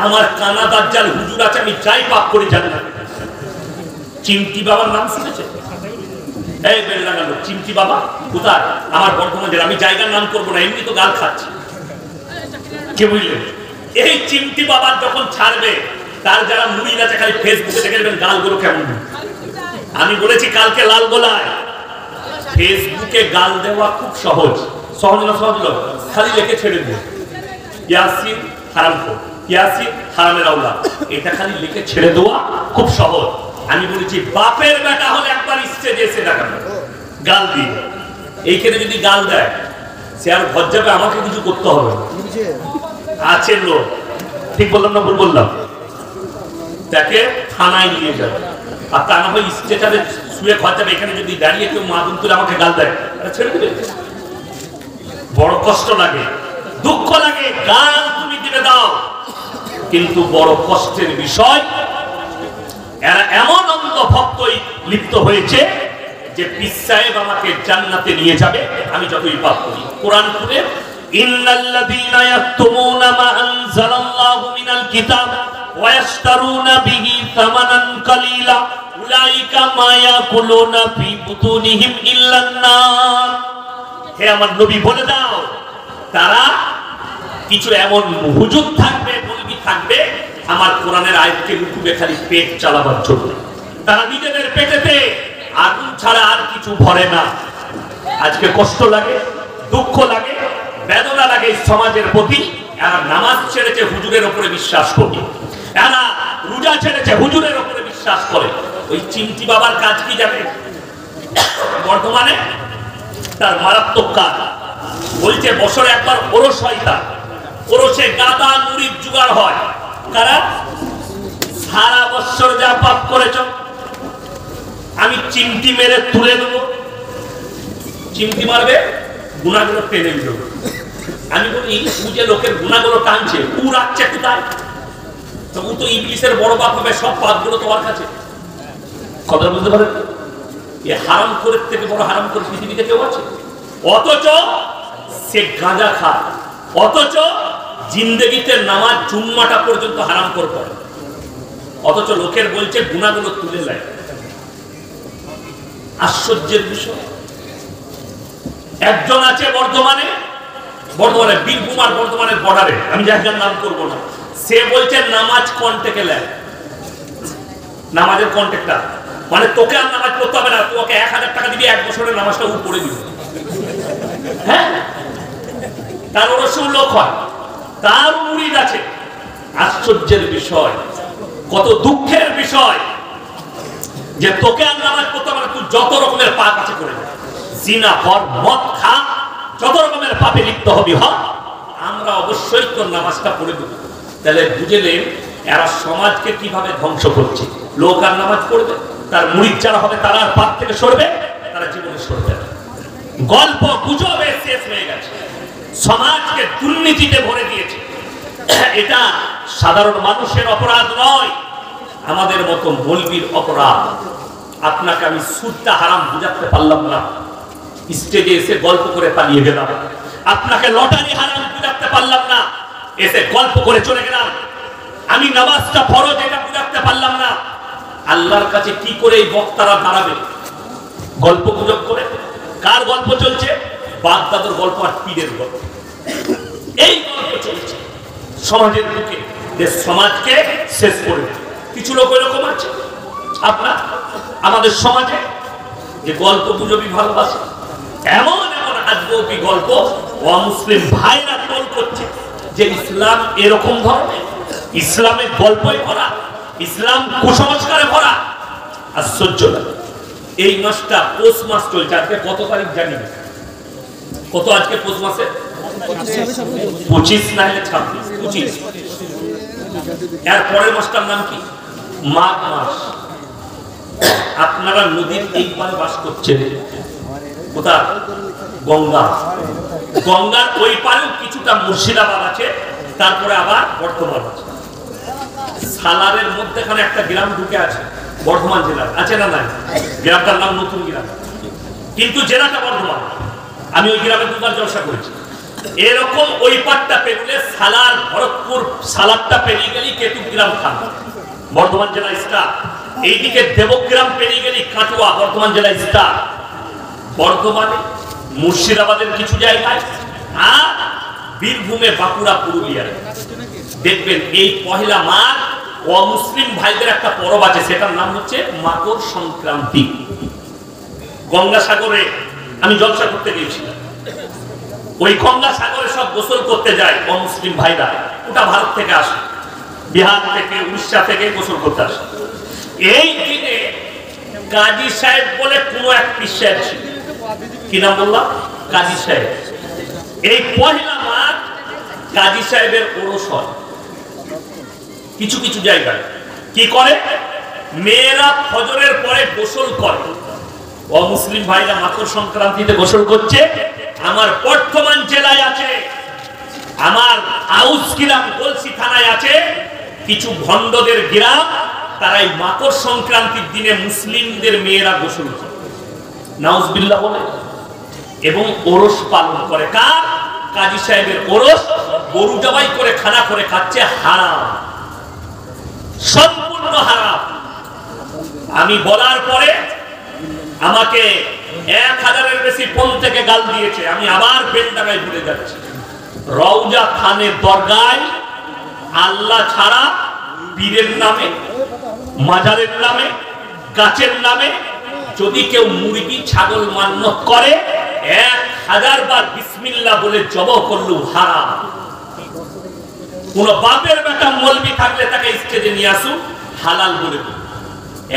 আমার কানা দাজ্জাল হুজুর আছে, আমি যাই পাপ করি জানি না। চিমটি বাবার নাম শুনেছে? এই বেলডাঙ্গা লোক চিমটি বাবা কোথায়? আমার বর্ধমানের, আমি জায়গার নাম করবো না, এমনি তো গাল খাচ্ছে, কে বুঝলেন? এই চিমটি বাবার যখন ছাড়বে, তার যারা মুড়ি আছে খালি ফেসবুকে দেখে নেবেন গালগুলো কেমন। আমি বলেছি কালকে লাল গোলায়, ফেসবুকে গাল দেওয়া খুব সহজ, সহজ না সহজ লোক, খালি লিখে ছেড়ে দেবে ইয়াসিন হারামখোর, ইয়াসিন হারামের আওলাদ, এটা খালি লিখে ছেড়ে দেওয়া খুব সহজ। আমি বলেছি বাপের বেটা হলে একবার স্টেজে এসে দেখাবে গাল দিয়ে, এইখানে যদি গাল দেয় সে আর ঘর যাবে, আমাকে কিছু করতে হবে আছে লোক, ঠিক বললাম না ভুল বললাম? তাকে থানায় নিয়ে যাবে, আর তা না হয় স্টেজে শুয়ে ঘর যাবে, এখানে যদি দাঁড়িয়ে কেউ মাদুম তুলে আমাকে গাল দেয়, ছেড়ে দেবে। বড় কষ্ট লাগে, দুঃখ লাগে, গাল তুমি দিবে দাও, কিন্তু বড় কষ্টের বিষয় এরা এমন অন্ধ ভক্তই লিপ্ত হয়েছে যে পীর সাহেব আমাকে জান্নাতে নিয়ে যাবে আমি যতই পাপ করি। কোরআন পড়ে ইন্নাল্লাযীনা ইয়াকতুমুনা মা আনজালাল্লাহু মিনাল কিতাব ওয়া ইয়াশতারুনা বিহি সামানান কালীলা উলাইকা মা ইয়াকুলুনা ফি বুতুনিহিম ইল্লান নার। হে আমার নবী বলে দাও, তারা কিছু এমন হুজুর থাকবে, মৌলবি থাকবে আমার কোরআনের আয়াতকে রুকুবে খালি পেট চালাবার জন্য। তারা নিজেদের পেটেতে আগুন ছাড়া আর কিছু ভরে না। আজকে কষ্ট লাগে, দুঃখ লাগে, বেদনা লাগে সমাজের প্রতি। এরা নামাজ ছেড়েছে, হুজুরের উপরে বিশ্বাস করে। এরা রোজা ছেড়েছে, হুজুরের উপরে বিশ্বাস করে। ওই চিমটি বাবার কাজ কি জানে? বর্তমানে তার মারাত্মক কাজ বলছে বছরে একবার ওরস হয়, তার ওরসে গাদা মুড়ির জোগাড় হয়। কারা? সারা বছর যা পাপ করেছ আমি চিমটি মেরে তুলে দেবো। চিমটি মারবে, গুণাগুলো টেনে দিল। আমি বলি ও যে লোকের গুণাগুলো টানছে, ও রাখছে কোথায়? তো ও তো ইবলিসের বড় বাপ হবে, সব পাপগুলো তোমার কাছে। কথা বলতে পারেন? এ হারাম করে থেকে বড় হারাম করে পৃথিবীতে কেউ আছে? অথচ সে গাঁজা খায়, অথচ জিন্দেগিতে নামাজ জুম্মাটা পর্যন্ত হারাম করে পড়ে, অথচ লোকের বলছে গুণাগুলো তুলে নেয়। আশ্চর্যের বিষয়। একজন আছে বর্ধমানে বীরভূম আর বর্ধমানের বর্ডারে, আমি জায়গার নাম করবো না। সে বলছে নামাজ কন্টেক্টে নেয়। নামাজের কন্টেক্টটা মানে তোকে আর নামাজ পড়তে হবে না, তোকে 1000 টাকা দিবি, 1 বছরের নামাজটা ও পড়ে দিবি। হ্যাঁ, তার ওরসুল লোক হয়, তার মুরিদ আছে। আশ্চর্যের বিষয়, কত দুঃখের বিষয় যে তোকে আর নামাজ পড়তে হবে না, তুই যত রকমের পাপ আছে করে দে। জিনা কর, মদ খা, যত রকমের পাপে লিপ্ত হবি হ, আমরা অবশ্যই তোর নামাজটা পড়ে দেব। তাহলে বুঝলেন এরা সমাজকে কিভাবে ধ্বংস করছে। লোক আর নামাজ পড়বে, তার মুরিদ যারা হবে তারা আর পাপ থেকে সরবে, তারা জীবনে সরবে না। গল্প গুজবে শেষ হয়ে গেছে, সমাজকে দুর্নীতিতে ভরে দিয়েছে। এটা সাধারণ মানুষের অপরাধ নয়, আমাদের মতো মৌলবীর অপরাধ। আপনাকে আমি সুদটা হারাম বুঝাতে পারলাম না, স্টেজে এসে গল্প করে পালিয়ে গেলাম। আপনাকে লটারি হারাম বুঝাতে পারলাম না, এসে গল্প করে চলে গেলাম। আমি নামাজটা ফরজ এটা বুঝাতে পারলাম না। আল্লাহর কাছে কি করে এই বক্তারা দাঁড়াবে? গল্প গুজব করে। কার গল্প চলছে? বাগদাদের গল্প আর পীরের গল্প। এই গল্প চলছে সমাজের বুকে, দেশ সমাজকে শেষ করে দেয়। কিছু লোক এরকম আছে আপনার আমাদের সমাজে যে গল্প গুজবই ভালোবাসে। এমন এমন আজগবি গল্প অমুসলিম ভাইরা তোল করছে যে ইসলাম এরকম ধরনের, ইসলামের গল্পই ভরা, ইসলাম কুসংস্কারে ভরা। আশ্চর্য লাগে। এই মাসটা পৌষ মাস চলছে, আজকে কত তারিখ জানি না, কত আজকে পৌষ মাসে 25 না হলে 26, 25। এর পরের মাসটার নাম কি? মাঘ মাস। আপনারা নদীর এই পারে বাস করছেন, কোথায়? গঙ্গা। গঙ্গার ওই পারেও কিছুটা মুর্শিদাবাদ আছে, তারপরে আবার বর্ধমান আছে। সালারের মধ্যেখানে একটা গ্রাম ঢুকে আছে, বর্ধমান জেলার আছে না নাই? গ্রামটার নাম নতুন গ্রাম, কিন্তু জেলাটা বর্ধমান। আমি ওই গ্রামে 2বার জলসা করেছি। এরকম ওই পাটটা পেরিয়ে সালার, ভরতপুর, সালারটা পেরিয়ে গেলি কেতুগ্রাম থান, বর্ধমান জেলা স্টার। এইদিকে দেবগ্রাম পেরিয়ে গেলি কাটুয়া, বর্ধমান জেলা স্টার। বর্ধমানে মুর্শিদাবাদের কিছু জায়গায় আর বীরভূমে, বাঁকুড়া, পুরুলিয়ায় দেখবেন এই পহেলা মাঘ অমুসলিম ভাইদের একটা পরব আছে, সেটার নাম হচ্ছে মকর সংক্রান্তি। গঙ্গাসাগরে আমি জলসা করতে গিয়েছিলাম। ওই গঙ্গাসাগরে সব গোসল করতে যায় অমুসলিম ভাইরা, ওটা ভারত থেকে আসে, বিহার থেকে, উড়িষ্যা থেকে গোসল করতে আসে। এই দিনে কাজী সাহেব বলে কোন এক পীর সাহেব ছিল, কি নাম বললাম? কাজী সাহেব। এই পহেলা মাঘ কাজী সাহেবের ওরস হয় কিছু কিছু জায়গায়। কি করে? মেয়েরা ফজরের পরে গোসল করে। অমুসলিম ভাইরা মকর সংক্রান্তিতে গোসল করছে। আমার বর্ধমান জেলায় আছে, আমার আউস গ্রাম গলসি থানায় আছে কিছু ভণ্ডদের গ্রাম, তারা এই মকর সংক্রান্তির দিনে মুসলিমদের মেয়েরা গোসল করে। নাউজুবিল্লাহ বলে, এবং ওরস পালন করে। কার? কাজী সাহেবের ওরস। গরু জবাই করে খানা করে খাচ্ছে, হারাম, সম্পূর্ণ হারাম। আমি বলার পরে আমাকে 1000-এর বেশি ফোন থেকে গাল দিয়েছে। আমি আবার বেলডাঙ্গায় ঘুরে যাচ্ছি। রওজা খানের দরগায় আল্লাহ ছাড়া পীরের নামে, মাজারের নামে, গাছের নামে যদি কেউ মুরগি ছাগল মান্যত করে 1000 বার বিসমিল্লাহ বলে জবাহ করলেও হারাম। কোন বাপের বেটা মলবি থাকলে তাকে স্টেজে নিয়ে আসুন, হালাল বলে দিন।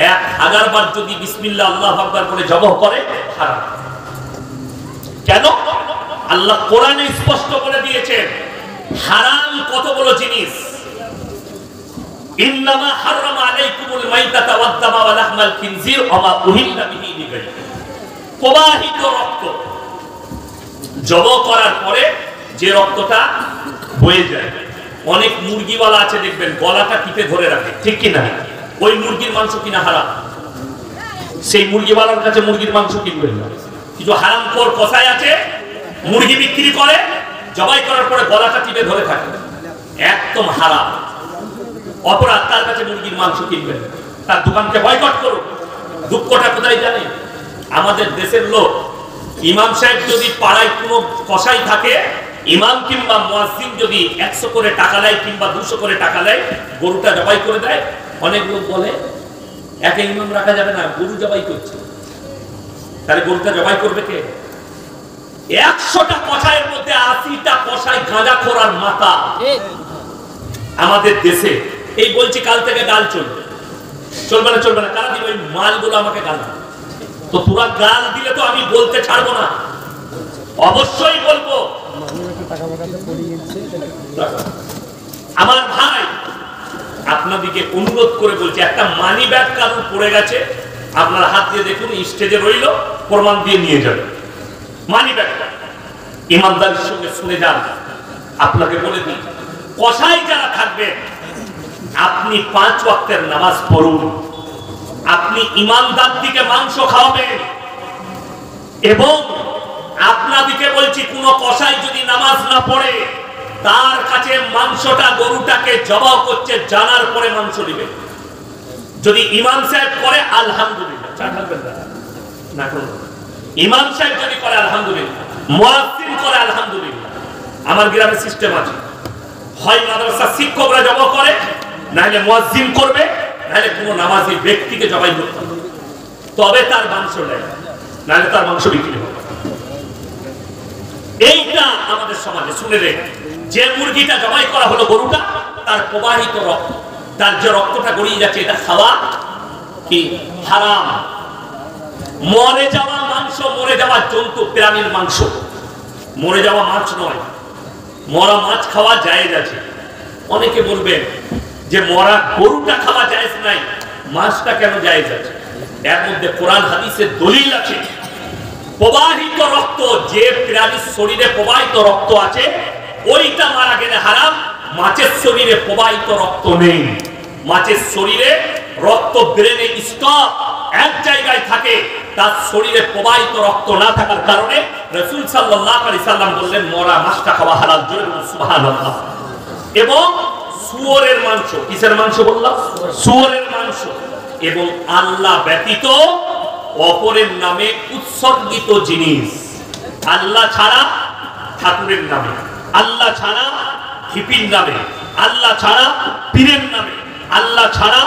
1000 বার যদি বিসমিল্লাহ আল্লাহু আকবার বলে জবাহ করে, হারাম। কেন? আল্লাহ কোরআনে স্পষ্ট করে দিয়েছেন হারাম কত বড় জিনিস। ইন্নামা হারামা আলাইকুমুল মাইতাতা ওয়াদ দামা ওয়া লাহমাল খিনজির ওয়া মা উহিল্লা বিহি লিগাইরি। প্রবাহিত রক্ত জবাহ করার পরে যে রক্তটা বয়ে যায়, অনেক মুরগিওয়ালা আছে দেখবেন গলাটা টিপে ধরে রাখে, ঠিক কি না? ওই মুরগির মাংস কিনা হারাম। সেই মুরগিওয়ালার কাছে মুরগির মাংস কিনবেন না। কিছু হারামখোর কসাই আছে, মুরগি বিক্রি করে, জবাই করার পরে গলাটা টিপে ধরে থাকে, একদম হারাম, অপরাধ। তার কাছে মুরগির মাংস কিনবেন, তার দোকানকে বয়কট করুন। দুঃখটা কোথায় জানেন? আমাদের দেশের লোক, ইমাম সাহেব যদি পাড়ায় কোনো কসাই থাকে, ইমাম কিংবা মুয়াজ্জিন যদি 100 করে টাকা দেয় কিংবা 200 করে টাকা দেয়, গরুটা জবাই করে দেয়, অনেক লোক বলে একে ইমাম রাখা যাবে না, গরু জবাই করছে। তাহলে গরুটা জবাই করবে কে? 100টা কসাইয়ের মধ্যে 80টা কসাই গাঁজাখোর আর মাতা আমাদের দেশে। এই বলছি কাল থেকে গাল চলবে, চলবে না, চলবে না। কারা দিবে ওই মালগুলো আমাকে গাল? তো তোরা গাল দিলে তো আমি বলতে ছাড়বো না, অবশ্যই বলবো। আমার ভাই আপনাদেরকে অনুরোধ করে বলছি, একটা মানি ব্যাগ কারুর পড়ে গেছে, আপনার হাত দিয়ে দেখুন, স্টেজে রইল, প্রমাণ দিয়ে নিয়ে যাবেন। মানি ব্যাগটা ইমানদারির সঙ্গে শুনে যান। আপনাকে বলে দিই, কসাই যারা থাকবেন, আপনি 5 ওয়াক্তের নামাজ পড়ুন, আপনি ইমানদার দিকে মাংস খাওয়াবেন। এবং আপনাদেরকে বলছি, কোন কসাই যদি নামাজ না পড়ে, তার কাছে মাংসটা, গরুটাকে জবাই করছে জানার পরে মাংস দিবে। যদি ইমাম সাহেব করে আলহামদুলিল্লাহ, না করুন। ইমাম সাহেব যদি করে আলহামদুলিল্লাহ, মুয়াজ্জিন করে আলহামদুলিল্লাহ। আমার গ্রামে সিস্টেম আছে, হয় মাদ্রাসা শিক্ষকরা জবাই করে, নাহলে মুয়াজ্জিন করবে, নাহলে কোনো নামাজি ব্যক্তিকে জবাই করতে হবে, তবে তার মাংস নেয়, নাহলে তার মাংস বিক্রি হবে। এইটা আমাদের সমাজে শুনে রে, যে মুরগিটা জবাই করা হলো, গরুটা, তার প্রবাহিত রক্ত, তার যে রক্তটা গড়িয়ে যাচ্ছে, এটা খাওয়া কি হারাম। মরে যাওয়া মাংস, মরে যাওয়া জন্তু প্রাণীর মাংস, মরে যাওয়া মাছ নয়। মরা মাছ খাওয়া জায়েজ আছে। অনেকে বলবেন যে মরা গরুটা খাওয়া জায়েজ নাই, মাছটা কেন জায়েজ আছে? এর মধ্যে কোরআন হাদিসের দলিল আছে। প্রবাহিত রক্ত, যে প্রাণীর শরীরে প্রবাহিত রক্ত আছে, ওইটা মারা গেলে হারাম। মাছের শরীরে প্রবাহিত রক্ত নেই, মাছের শরীরে রক্ত ব্রেনে স্টক এক জায়গায় থাকে, তার শরীরে প্রবাহিত রক্ত না থাকার কারণে রাসূল সাল্লাল্লাহু আলাইহি সাল্লাম বললেন মরা মাছটা খাওয়া হালাল। জোরে বলুন সুবহানাল্লাহ। এবং শুয়োরের মাংস, কিসের মাংস বললাম? শুয়োরের মাংস। এবং আল্লাহ ব্যতীত অপরের নামে উৎসর্গিত জিনিস, আল্লাহ ছাড়া ঠাকুরের নামে, আল্লাহ ছাড়া হিপির নামে, আল্লাহ ছাড়া পীরের নামে, আল্লাহ ছাড়া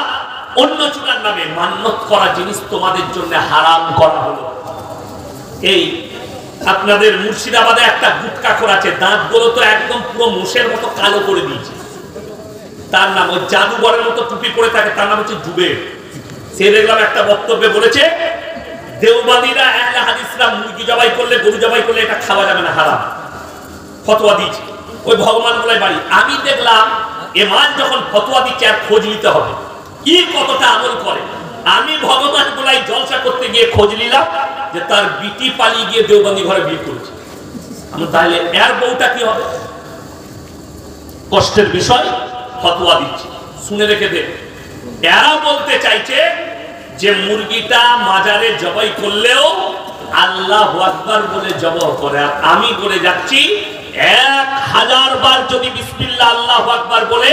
অন্য চূড়ার নামে মান্যত করা জিনিস তোমাদের জন্য হারাম করা হলো। এই আপনাদের মুর্শিদাবাদে একটা গুটকাখোর আছে, দাঁতগুলো তো একদম পুরো মোষের মতো কালো করে দিয়েছে। তার নাম, ওই জাদুঘরের মতো টুপি পরে থাকে, তার নাম হচ্ছে জুবের। সে দেখলাম একটা বক্তব্যে বলেছে, দেওবাদীরা আহলে হাদিসরা মুরগি জবাই করলে, গরু জবাই করলে এটা খাওয়া যাবে না, হারাম ফতোয়া দিয়েছে। ওই ভগবান গুলাই বাড়ি। আমি দেখলাম এমান যখন ফতোয়া দিচ্ছে আর খোঁজ নিতে হবে কি কতটা আমল করে। আমি ভগবান গুলাই জলসা করতে গিয়ে খোঁজ নিলাম যে তার বিটি পালিয়ে গিয়ে দেওবন্দি ঘরে বিয়ে করেছে। আমি তাহলে এর বউটা কি হবে? কষ্টের বিষয়, ফতোয়া দিচ্ছে, শুনে রেখে দে। এরা বলতে চাইছে যে মুরগিটা মাজারে জবাই করলেও আল্লাহু আকবার বলে জবাব করে। আর আমি বলে যাচ্ছি 1000 বার যদি বিসমিল্লাহ আল্লাহু আকবার বলে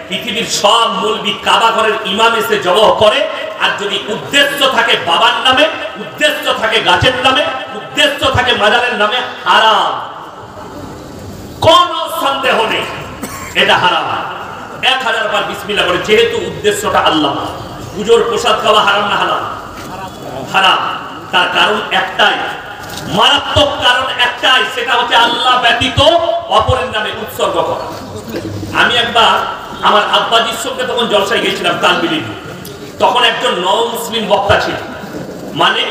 পৃথিবীর সব মুলবি কাবা ঘরের ইমাম এসে জবাব করে, আর যদি উদ্দেশ্য থাকে বাবার নামে, উদ্দেশ্য থাকে গাছের নামে, উদ্দেশ্য থাকে মাজারের নামে, হারাম, কোনো সন্দেহ নেই এটা হারাম। 1000 বার বিসমিল্লাহ বলে, যেহেতু উদ্দেশ্যটা আল্লাহ। পুজোর প্রসাদ খাওয়া হারাম না হালাল? হারাম। তার কারণ একটাই, মারাত্মক কারণ একটাই, সেটা হচ্ছে আল্লাহ ব্যতীত অপরের নামে উৎসর্গ করা। আমি একবার আমার আব্বাজির সঙ্গে তখন জলসায় গিয়েছিলাম তালবিলির, তখন একজন মুসলিম বক্তা ছিল, মানে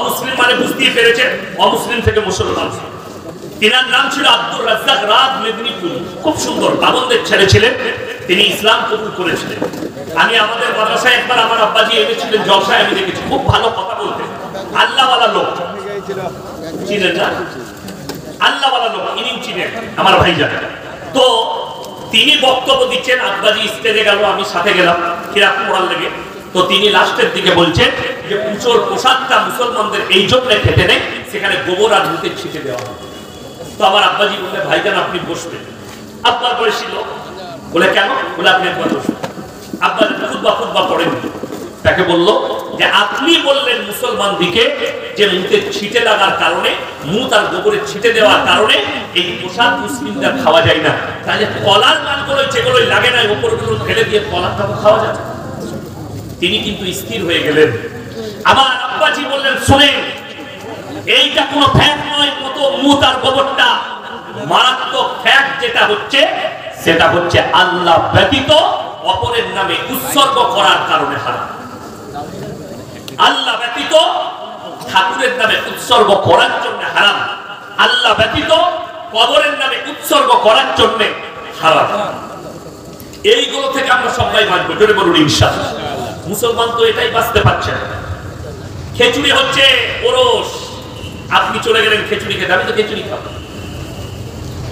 মুসলিম মানে বুঝতেই পেরেছেন, অমুসলিম থেকে মুসলমান। তিনার নাম ছিল আব্দুর রাজ্জাক রাত মেদিনীপুর, খুব সুন্দর বাবনদের ছেলে ছিলেন, তিনি ইসলাম কবুল করেছিলেন। আমি আমাদের মাদ্রাসায় একবার আমার আব্বাজি এনেছিলেন জলসায়, আমি দেখেছি খুব ভালো কথা বলতেন, আল্লাহওয়ালা লোক, চিনেন না? আল্লাহওয়ালা লোক, ইনি চিনেন আমার ভাইজান। তো তিনি বক্তব্য দিচ্ছেন, আব্বাজি স্টেজে গেল, আমি সাথে গেলাম কিরাত পড়ার লেগে। তো তিনি লাস্টের দিকে বলছেন যে পুজোর প্রসাদটা মুসলমানদের এই জন্য খেতে নেই, সেখানে গোবর আর মুখে ছিটে দেওয়া হয়। তো আমার আব্বাজি বললে, ভাইজান আপনি বসবেন। আপনার বয়সী লোক বলে, কেন? বলে আপনি একবার বসবেন। আব্বাজি খুতবা পড়েন, তাকে বলল যে আপনি বললেন মুসলমান দিকে যে মুখে ছিটে লাগার কারণে, মুখ আর গোবরে ছিটে দেওয়ার কারণে এই প্রসাদ মুসলিমদের খাওয়া যায় না, তাহলে কলার মানগুলো যেগুলো লাগে না ওপরগুলো ফেলে দিয়ে কলারটা খাওয়া যায়। তিনি কিন্তু স্থির হয়ে গেলেন। আমার আব্বাজি বললেন, শুনেন, এইটা কোনো ফ্যাক্ট নয়, মতো মুখ আর গোবরটা মারাত্মক ফ্যাক্ট যেটা হচ্ছে, সেটা হচ্ছে আল্লাহ ব্যতীত অপরের নামে উৎসর্গ করার কারণে হারাম। আল্লাহ ব্যতীত ঠাকুরের নামে উৎসর্গ করার জন্য হারাম, আল্লাহ ব্যতীত কবরের নামে উৎসর্গ করার জন্য হারাম। এইগুলো থেকে আমরা সবাই বাঁচবো, জোরে বলুন ইনশাআল্লাহ। মুসলমান তো এটাই বাঁচতে পারছে না। খিচুড়ি হচ্ছে ওরস, আপনি চলে গেলেন খিচুড়ি খেতে, আমি তো খিচুড়ি খাবো,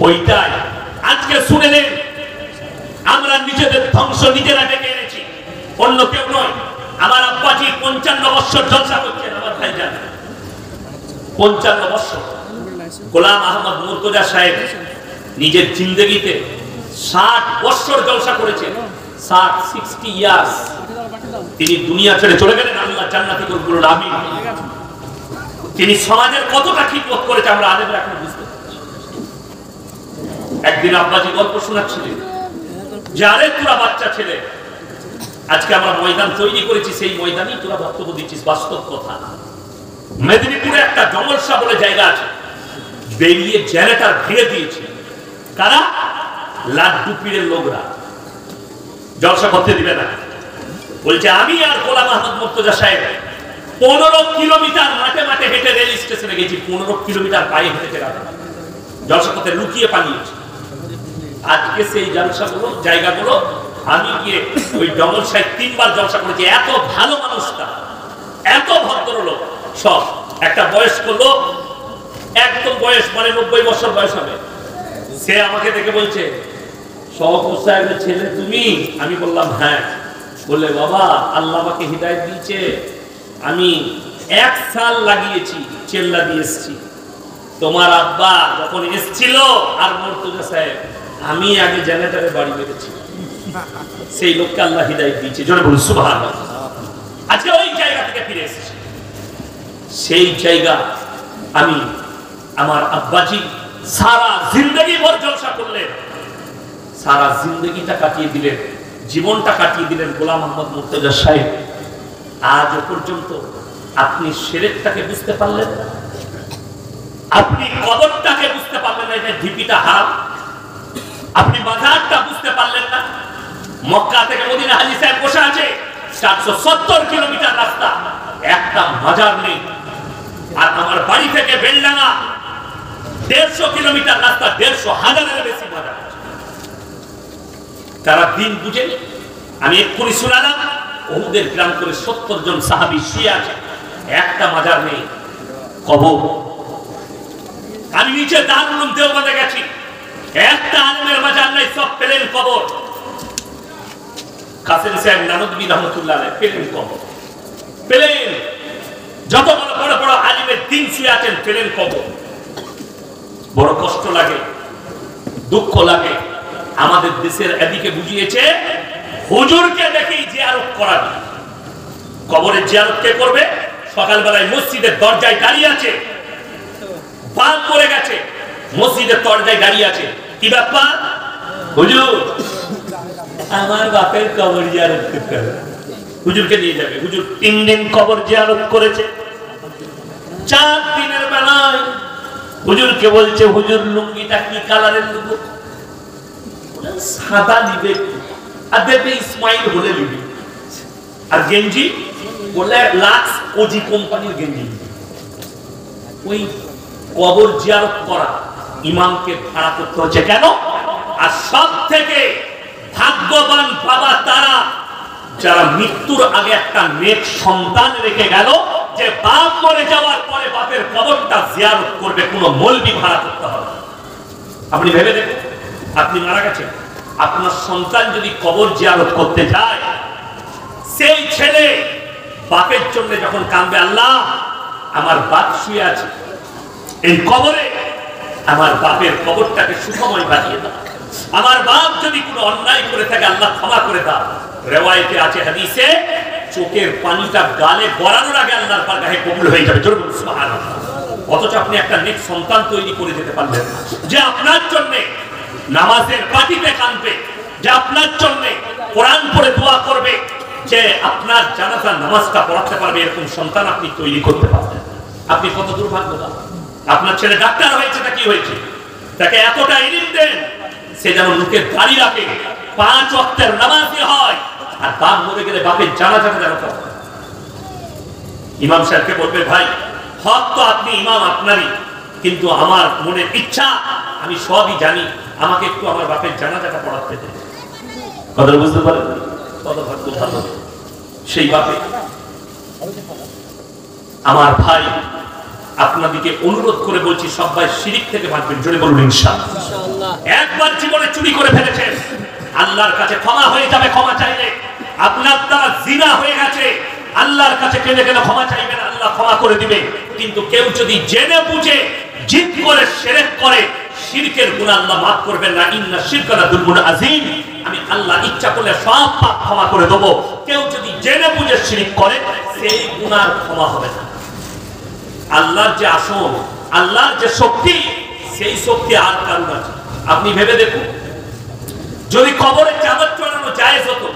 ওইটাই আজকে শুনে নেন। আমরা নিজেদের ধ্বংস নিজেরা ডেকে এনেছি, অন্য কেউ নয়। আমার আব্বাজি 55 বছর জলসা করছেন, আমার ভাইজান 55 বছর। গোলাম আহমদ মুর্তজা সাহেব নিজের জিন্দেগিতে 60 বছর জলসা করেছেন, 60 ইয়ার্স। তিনি দুনিয়া ছেড়ে চলে গেলেন, আল্লাহ জান্নাতি করুন, বলুন আমিন। তিনি সমাজের কতটা খিদমত করেছে আমরা আলেমরা এখন বুঝতে পারছি। একদিন আব্বাজি গল্প শোনাচ্ছিলেন, যারে তোরা বাচ্চা ছেলে, আজকে আমরা ময়দান তৈরি করেছি, সেই ময়দানেই তোরা বক্তব্য দিচ্ছিস, বাস্তব কথা। মেদিনীপুরে একটা জঙ্গলসা বলে জায়গা আছে, বেরিয়ে জেনারেটর ঘিরে দিয়েছে, কারা? লাড্ডু পীরের লোকরা। জলসা করতে দিবে না, বলছে আমি আর গোলাম আহমদ মুর্তজা সাহেব 15 কিলোমিটার মাঠে মাঠে হেঁটে রেল স্টেশনে গেছি, 15 কিলোমিটার পায়ে হেঁটে জলসা করতে, লুকিয়ে পালিয়েছি। আজকে সেই জলসাগুলো জায়গাগুলো আমি গিয়ে ওই জঙ্গল সাহেব 3 বার জলসা করেছি। এত ভালো মানুষটা, এত ভদ্রলোক, সব একটা বয়স্ক লোক, একদম বয়স মানে 90 বছর বয়স হবে। সে আমাকে দেখে বলছে, শওকত সাহেবের ছেলে তুমি? আমি বললাম হ্যাঁ। বললে, বাবা আল্লাহ আমাকে হিদায়াত দিয়েছে, আমি 1 সাল লাগিয়েছি চেল্লা দিয়ে এসেছি। তোমার আব্বা যখন এসেছিল আর মুর্তজা সাহেব, আমি আগে জেনারেটরে বাড়ি মেরেছি। সেই লোককে আল্লাহ হিদায়াত দিয়েছে, জোরে বলুন সুবহানাল্লাহ। আজকে ওই জায়গা থেকে ফিরে এসেছি। সেই জায়গা আমি, আমার আব্বাজি সারা জিন্দগি ভর জলসা করলেন, সারা জিন্দগিটা কাটিয়ে দিলেন, জীবনটা কাটিয়ে দিলেন গোলাম আহমদ মুর্তজা সাহেব। আজ পর্যন্ত আপনি শিরকটাকে বুঝতে পারলেন না, আপনি কবরটাকে বুঝতে পারলেন না, এটা ঢিপিটা হারাম। আপনি মাজারটা বুঝতে পারলেন না। মক্কা থেকে মদিনা হাজী সাহেব বসে আছে, 770 কিলোমিটার রাস্তা, একটা মাজার নেই। আর আমার বাড়ি থেকে বেলডাঙ্গা 150 কিলোমিটার রাস্তা, 150,000-এর বেশি মাজার। তারা দিন বুঝেনি। আমি এক্ষুনি শোনালাম, ওহুদের গ্রাম করে 70 জন সাহাবী শুয়ে আছে, একটা মাজার নেই, কবর। আমি নিচে দারুল উলুম দেওবন্দে গেছি, একটা আলেমের মাজার নাই, সব পেলেন কবর। কাসেম সাহেব নানদবী রহমতুল্লাহ আলাইহি পেলেন কবর, পেলেন। যত বড় বড় বড় আলিমের দিন শুয়ে আছেন ফেলেন কবর। বড় কষ্ট লাগে, দুঃখ লাগে। আমাদের দেশের এদিকে বুঝিয়েছে হুজুরকে দেখেই জিয়ারত করাবি। কবরের জিয়ারত কে করবে? সকালবেলায় মসজিদের দরজায় দাঁড়িয়ে আছে, বাদ পড়ে গেছে, মসজিদের দরজায় দাঁড়িয়ে আছে, কি ব্যাপার হুজুর? আমার বাপের কবর জিয়ারত করতে হবে। হুজুরকে নিয়ে যাবে। হুজুর 3 দিন কবর জিয়ারত করেছে। 4 দিনের বেলায় হুজুরকে বলছে, হুজুর লুঙ্গিটা কি কালারের লুঙ্গি? সাদা নিবে, আর দেবে ইসমাইল বলে নিবে। আর গেঞ্জি বলে লাক্স ওজি কোম্পানির গেঞ্জি। ওই কবর জিয়ারত করা ইমামকে ভাড়া করতে হচ্ছে কেন? আর সব থেকে ভাগ্যবান বাবা তারা যারা মৃত্যুর আগে একটা নেক সন্তান রেখে গেল, যে বাপ মরে যাওয়ার পরে বাপের কবরটা জিয়ারত করবে, কোনো মৌলবি ভাড়া করতে হবে। আপনি ভেবে দেখুন, আপনি মারা গেছেন, আপনার সন্তান যদি কবর জিয়ারত করতে যায়, সেই ছেলে বাপের জন্য যখন কাঁদবে, আল্লাহ আমার বাপ শুয়ে আছে এই কবরে, আমার বাপের কবরটাকে সুখময় বানিয়ে দাও। আমার বাপ যদি কোনো অন্যায় করে থাকে আল্লাহ ক্ষমা করে দাও। রিওয়ায়েতে আছে, হাদিসে, চোখের পানিটা গালে গড়ানোর আগে আল্লাহর বারগাহে কবুল হয়ে যাবে। জোরে বলুন সুবহানাল্লাহ। অথচ আপনি একটা নেক সন্তান তৈরি করে যেতে পারলেন না, যে আপনার জন্য নামাজের পাটিতে কাঁদবে, যে আপনার জন্য কোরআন পড়ে দোয়া করবে, যে আপনার জানাজার নামাজটা পড়াতে পারবে, এরকম সন্তান আপনি তৈরি করতে পারবেন। আপনি কত দুর্ভাগ্যবান। আপনার ছেলে ডাক্তার হয়েছে, তা কি হয়েছে? তাকে এতটা ইলম দেন, সে যেন লোকে দাঁড়িয়ে রাখে, 5 ওয়াক্তের নামাজি হয়, আর বাপ মরে গেলে বাপের জানাজাটা যেন পড়ে। ইমাম সাহেবকে বলবে, ভাই হক তো আপনি ইমাম আপনারই, কিন্তু আমার মনের ইচ্ছা, আমি সবই জানি, আমাকে একটু আমার বাপের জানাজাটা পড়াতে দেন। কথা বুঝতে পারেন? কত ভাগ্য ভালো সেই বাপে। আমার ভাই আপনাদেরকে অনুরোধ করে বলছি, সবাই শিরিক থেকে বাঁচবেন। জোরে বলুন ইনশাআল্লাহ। একবার জীবনে চুরি করে ফেলেছেন, আল্লাহর কাছে ক্ষমা হয়ে যাবে ক্ষমা চাইলে। আপনার দ্বারা জিনা হয়ে গেছে, আল্লাহর কাছে কেঁদে কেন ক্ষমা চাইবেন, আল্লাহ ক্ষমা করে দিবে। কিন্তু কেউ যদি জেনে বুঝে জিদ করে শিরক করে, শিরকের গুনাহ আল্লাহ মাফ করবেন না। ইন্না শিরকা লাযুলমুন আযীম। আমি আল্লাহ ইচ্ছা করলে সব পাপ ক্ষমা করে দেব। কেউ যদি জেনে বুঝে শিরক করে, সেই গুনাহ ক্ষমা হবে না। আল্লাহর যে আসন, আল্লাহর যে শক্তি, সেই শক্তি আর কারণ আছে? আপনি ভেবে দেখুন, যদি কবরে চাদর চড়ানো জায়েজ হতো,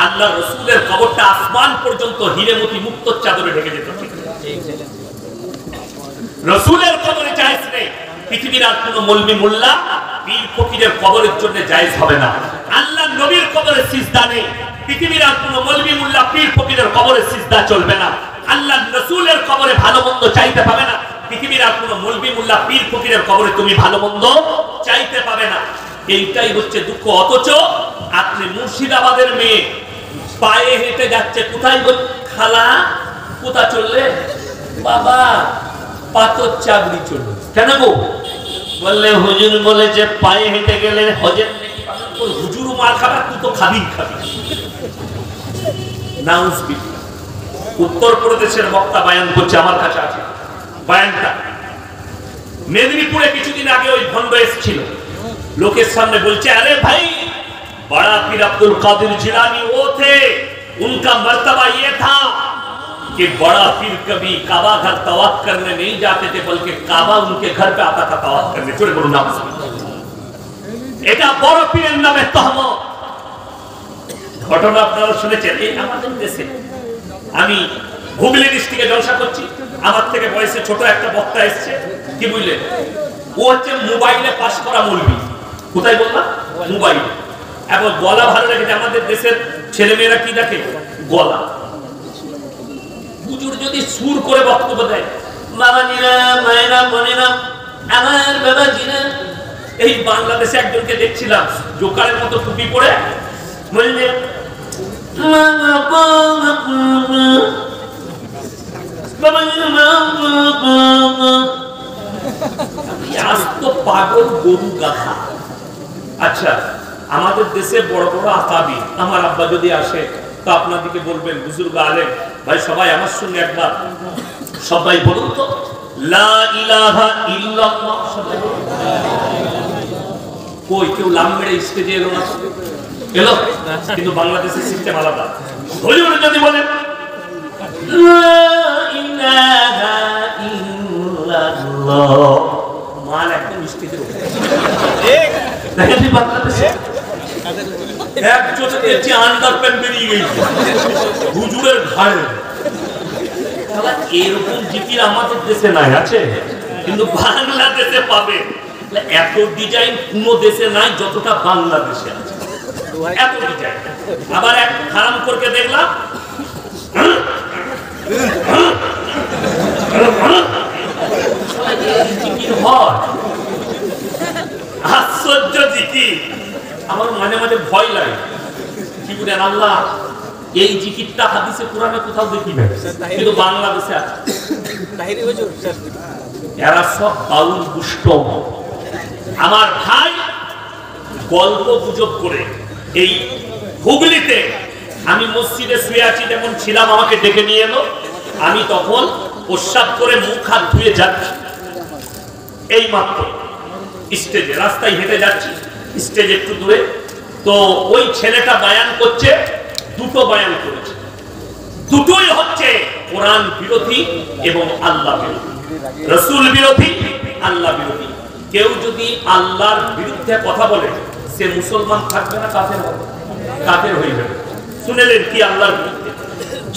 আল্লাহ রাসূলের কবরটা আসমান পর্যন্ত হিরে মতি মুক্ত চাদরে ঢেকে যেত। রাসূলের কবরে জায়েজ নেই, পৃথিবীর আর কোনো মৌলবি মোল্লা পীর ফকিরের কবরের জন্য জায়েজ হবে না। আল্লাহ নবীর কবরে সিজদা নেই, পৃথিবীর আর কোনো মৌলবি মোল্লা পীর ফকিরের কবরে সিজদা চলবে না। আল্লাহ রাসূলের কবরে ভালো মন্দ চাইতে পাবে না, পৃথিবীর আর কোনো মৌলবি মোল্লা পীর ফকিরের কবরে তুমি ভালো মন্দ চাইতে পাবে না। এইটাই হচ্ছে দুঃখ। অথচ আপনি মুর্শিদাবাদের মেয়ে পায়ে হেঁটে যাচ্ছে, কোথায় গো খালা? কোথা চললে? বাবা পাথর চাবড়ি চলল। কেন গো? বললে হুজুর বলেছে পায়ে হেঁটে গেলে হজের নাকি পাবেন। হুজুর মার খাবার, তুই তো খাবি। নাউজুবিল্লাহ। উত্তরপ্রদেশের বক্তা বয়ান করছে, আমার কাছে আছে বয়ানটা। মেদিনীপুরে কিছুদিন আগে ওই ভণ্ড এসেছিল, লোকের সামনে বলছে, अरे भाई बड़ा पीर अब्दुल कादिर जिलानी वो थे, उनका मर्तबा ये था कि बड़ा पीर कभी काबा घर तवाफ करने नहीं जाते थे, बल्कि काबा उनके घर पे आता था तवाफ करने। चले बोलो नाम। এটা বড় পীরের নামে তহমত। ঘটনা আপনারা শুনেছেন এই আমাদের দেশে। আমি হুগলি ডিস্ট্রিক্টে জলসা করছি, আমার থেকে বয়সে ছোট একটা বক্তা এসেছে। কি বুঝলেন? ও হচ্ছে মোবাইলে পাস করা মৌলবি। কোথায় বললাম? মোবাইল। এবং গলা ভালো রেখেছে। আমাদের দেশের ছেলেমেয়েরা কি দেখে? গলা। হুজুর যদি সুর করে বক্তব্য দেয়, বাবাজিরা মায়েরা বোনেরা আমার বাবাজিরা। এই বাংলাদেশে একজনকে দেখছিলাম, জোকারের মতো টুপি পরে বললেন, পাগল গরু গাধা। আচ্ছা, আমাদের দেশে বড় বড় আকাবি, আমার আব্বা যদি আসে তো আপনাদেরকে বলবেন, বুজুর্গ আলেম ভাই সবাই আমার সঙ্গে একবার সবাই বলুন তো লা ইলাহা ইল্লাল্লাহ। কই কেউ লাম মেরে স্টেজে এলো না? এলো, কিন্তু বাংলাদেশের সিস্টেম আলাদা। হুজুর যদি বলেন লা ইলাহা ইল্লাল্লাহ, মাল একদম স্টেজে ওঠে। দেখেন বাংলাদেশে একজনের যে আন্ডারপ্যান্ট বেরিয়ে গেছে হুজুরের ঘাড়ে। এরকম জিকির আমাদের দেশে নাই, আছে কিন্তু বাংলাদেশে পাবে। এত ডিজাইন কোন দেশে নাই যতটা বাংলাদেশে আছে, এত ডিজাইন। আবার এক হারাম করকে দেখলাম জিকির হয়, আশ্চর্য জিকির। আমার মাঝে মাঝে ভয় লাগে, কি বলেন আল্লাহ এই জিকিরটা হাদিসে কোরআনে কোথাও দেখি না, কিন্তু বাংলাদেশে আছে। এরা সব বাউল দুষ্ট। আমার ভাই গল্প গুজব করে এই হুগলিতে আমি মসজিদে শুয়ে আছি, যেমন ছিলাম আমাকে ডেকে নিয়ে এলো। আমি তখন প্রস্রাব করে মুখ হাত ধুয়ে যাচ্ছি, এই মাত্র স্টেজে রাস্তায় হেঁটে যাচ্ছি, স্টেজ একটু দূরে। তো ওই ছেলেটা বায়ান করছে, দুটো বায়ান করেছে, দুটোই হচ্ছে কোরআন বিরোধী এবং আল্লাহ বিরোধী, রাসূল বিরোধী, আল্লাহ বিরোধী। কেউ যদি আল্লাহর বিরুদ্ধে কথা বলে সে মুসলমান থাকবে না, কাফের হবে, কাফের হয়ে যাবে। শুনেলেন কি আল্লাহর বিরুদ্ধে?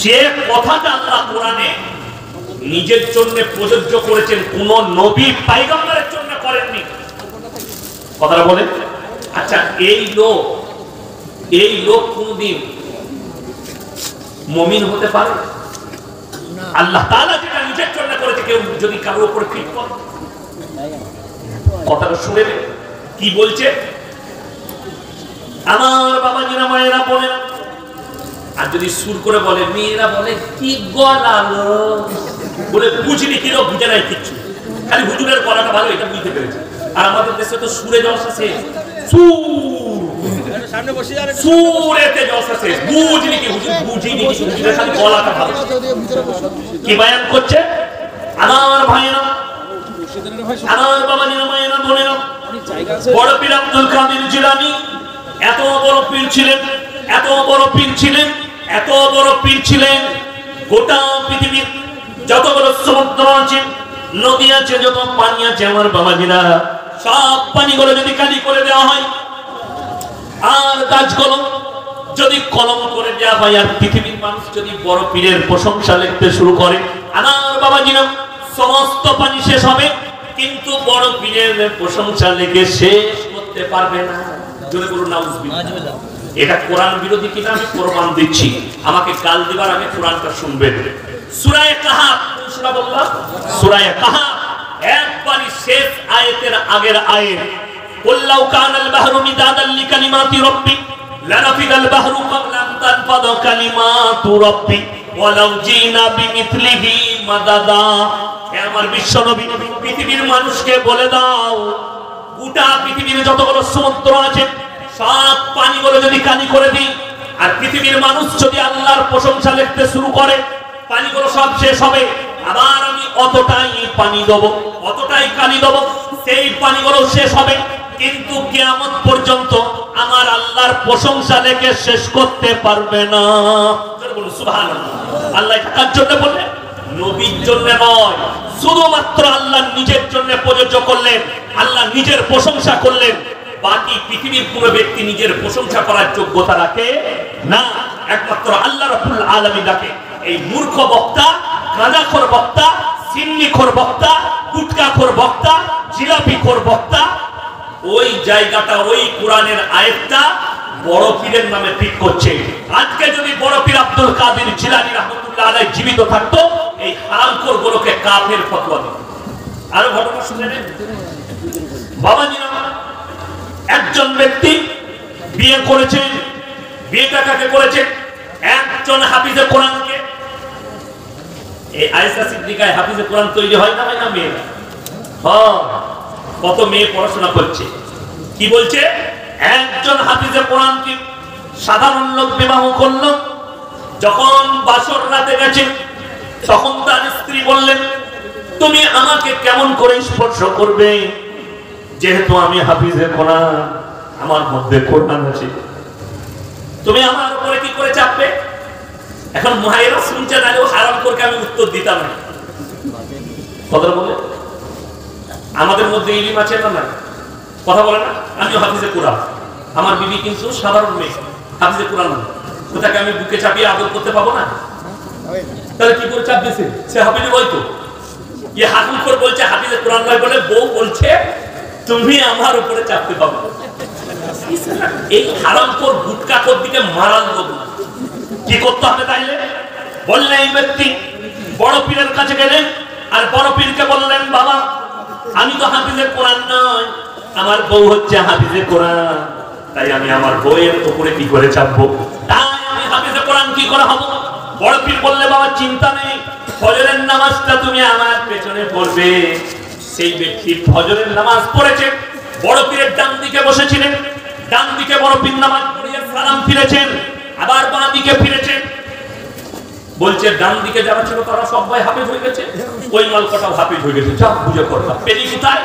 যে কথাটা আল্লাহ কোরআনে নিজের জন্য প্রযোজ্য করেছেন, কোন নবী পয়গম্বরের জন্য করেননি। কথাটা বলেন। আচ্ছা, এই লোক কোনদিন মুমিন হতে পারে? আল্লাহ তাআলা যেটা নিজের জন্য করেছে, কেউ যদি কারোর উপর ফিট করে, কথাটা শুনে কি বলছে? আমার বাবাজিরা মায়েরা বলেন, আর যদি সুর করে বলে মেয়েরা বলে কি গলালো, বলে বুঝলি কি লোক বুঝে নাই কিচ্ছু, খালি হুজুরের গলাটা ভালো এটা বুঝতে পেরেছে। আর আমাদের দেশে তো সুরে জলসা শেষ, সুরেতে জলসা শেষ, বুঝলি কি হুজুর, বুঝিনি কি হুজুরের খালি গলাটা ভালো। কি বায়ান করছে আমার ভাইয়েরা, আমার বাবাজিরা মায়েরা বোনেরা, বড় পীর আব্দুল কাদের জিলানী এত বড় পীর ছিলেন, এত বড় পীর ছিলেন, এত বড় পীর ছিলেন। গোটা পৃথিবীর যত বড় সমুদ্র আছে, নদী আছে, যত পানি আছে, আমার বাবাজিরা সব পানিগুলো যদি কালি করে দেওয়া হয়, আর গাছগুলো যদি কলম করে দেওয়া হয়, আর পৃথিবীর মানুষ যদি বড় পীরের প্রশংসা লিখতে শুরু করে, আমার বাবাজিরা সমস্ত পানি শেষ হবে, কিন্তু বড় পীরের প্রশংসা লিখে শেষ করতে পারবে না। জোরে বলুন নাউজুবিল্লাহ। এটা কোরআন বিরোধী কিনা আমি প্রমাণ দিচ্ছি, আমাকে গাল দিবার আগে কোরআনটা শুনবেন। সূরা কাহাফ, সূরা বললাম সূরা কাহাফ, একবারই শেষ আয়াতের আগের আয়াত, কুল্লাউ কানাল বাহরু মিদাদাল লিকালিমাতি রাব্বি লানাফিদাল বাহরু ক্বাবলা আন তানফাদা কালিমাতু রাব্বি ওয়ালাউ জিনা বিমিথলিহি মাদাদা। হে আমার বিশ্বনবী, পৃথিবীর মানুষকে বলে দাও, গোটা পৃথিবীর যতগুলো সমুদ্র আছে সব পানিগুলো যদি কালি করে দিই, আর পৃথিবীর মানুষ যদি আল্লাহর প্রশংসা লিখতে শুরু করে, পানিগুলো সব শেষ হবে, আবার আমি অতটাই পানি দেবো, অতটাই কালি দেবো, সেই পানিগুলো শেষ হবে, কিন্তু কিয়ামত পর্যন্ত আমার আল্লাহর প্রশংসা লিখে শেষ করতে পারবে না। বলুন সুবহানাল্লাহ। আল্লাহ কার জন্য বললেন? নবীর জন্য নয়, শুধুমাত্র আল্লাহ নিজের জন্য প্রযোজ্য করলেন, আল্লাহ নিজের প্রশংসা করলেন। বাকি পৃথিবীর কোন ব্যক্তি নিজের প্রশংসা করার যোগ্যতা রাখে না, একমাত্র আল্লাহ রাব্বুল আলামিন রাখে। এই মূর্খ বক্তা, গাঁজাখোর বক্তা, সিন্নিখোর বক্তা, গুটখাখোর বক্তা, জিলাপিখোর বক্তা, ওই জায়গাটা, ওই কোরআনের আয়াতটা বড় পীরের নামে ঠিক করছে। আজকে যদি বড় পীর আব্দুল কাদের জিলানী রাহমাতুল্লাহ আলাইহি জীবিত থাকতো, এই হারামখোর গুলোকে কাফের ফতোয়া দিত। আরো ঘটনা শুনে নেন বাবাজিরা। একজন ব্যক্তি বিয়ে করেছে, বিয়েটা কাকে করেছে? একজন হাফিজে কোরআনকে। এই আয়েশা সিদ্দিকায় হাফিজে কোরআন তৈরি হয় না, হয় না মেয়েরা? হ্যাঁ, কত মেয়ে পড়াশোনা করছে। কি বলছে? একজন হাফিজে কোরআনকে সাধারণ লোক বিবাহ করলো, যখন বাসর রাতে গেছে তখন তার স্ত্রী বললেন, তুমি আমাকে কেমন করে স্পর্শ করবে, যেহেতু আমি হাফিজে কোরআন, আমার মধ্যে কোরআন আছে, তুমি আমার উপরে কি করে চাপবে? এখন মায়েরা শুনছে না, হারাম করে আমি উত্তর দিতাম না। কথা বলে আমাদের মধ্যে ইলিম আছে না, না কথা বলে না, আমিও হাফিজে কোরআন, আমার বিবি কিন্তু সাধারণ মেয়ে, হাফিজে কোরআন না, তাকে আমি বুকে চাপিয়ে আদর করতে পাবো না? তাহলে কি করে চাপ দিয়েছে? সে হাফিজে বই তো ইয়ে হাকুম করে বলছে হাফিজে কোরআন নয় বলে বউ বলছে তুমি আমার উপরে চাপতে পাবো। এই হারামখোর গুটখাখোর দিকে মারার লোক কি করতে হবে তাইলে? বললেন এই ব্যক্তি বড় পীরের কাছে গেলেন, আর বড় পীরকে বললেন, বাবা আমি তো হাফিজে কোরআন নয়, আমার বউ হচ্ছে হাফিজে কোরআন, তাই আমি আমার বউয়ের উপরে কি করে চাপবো? তাই আমি হাফিজে কোরআন কি করে হবো? বড় পীর বললে, বাবা চিন্তা নেই, ফজরের নামাজটা তুমি আমার পেছনে পড়বে। সেই ব্যক্তি ফজরের নামাজ পড়েছে, বড় পীরের ডান দিকে বসেছিলেন, ডান দিকে বড় পীর নামাজ পড়িয়ে সালাম ফিরেছেন, আবার বাঁ দিকে ফিরেছেন। বলছে ডান দিকে যারা ছিল তারা সবাই হাফেজ হয়ে গেছে, ওই মালকটাও হাফেজ হয়ে গেছে, যা বুঝে করবা। পেলি কোথায়?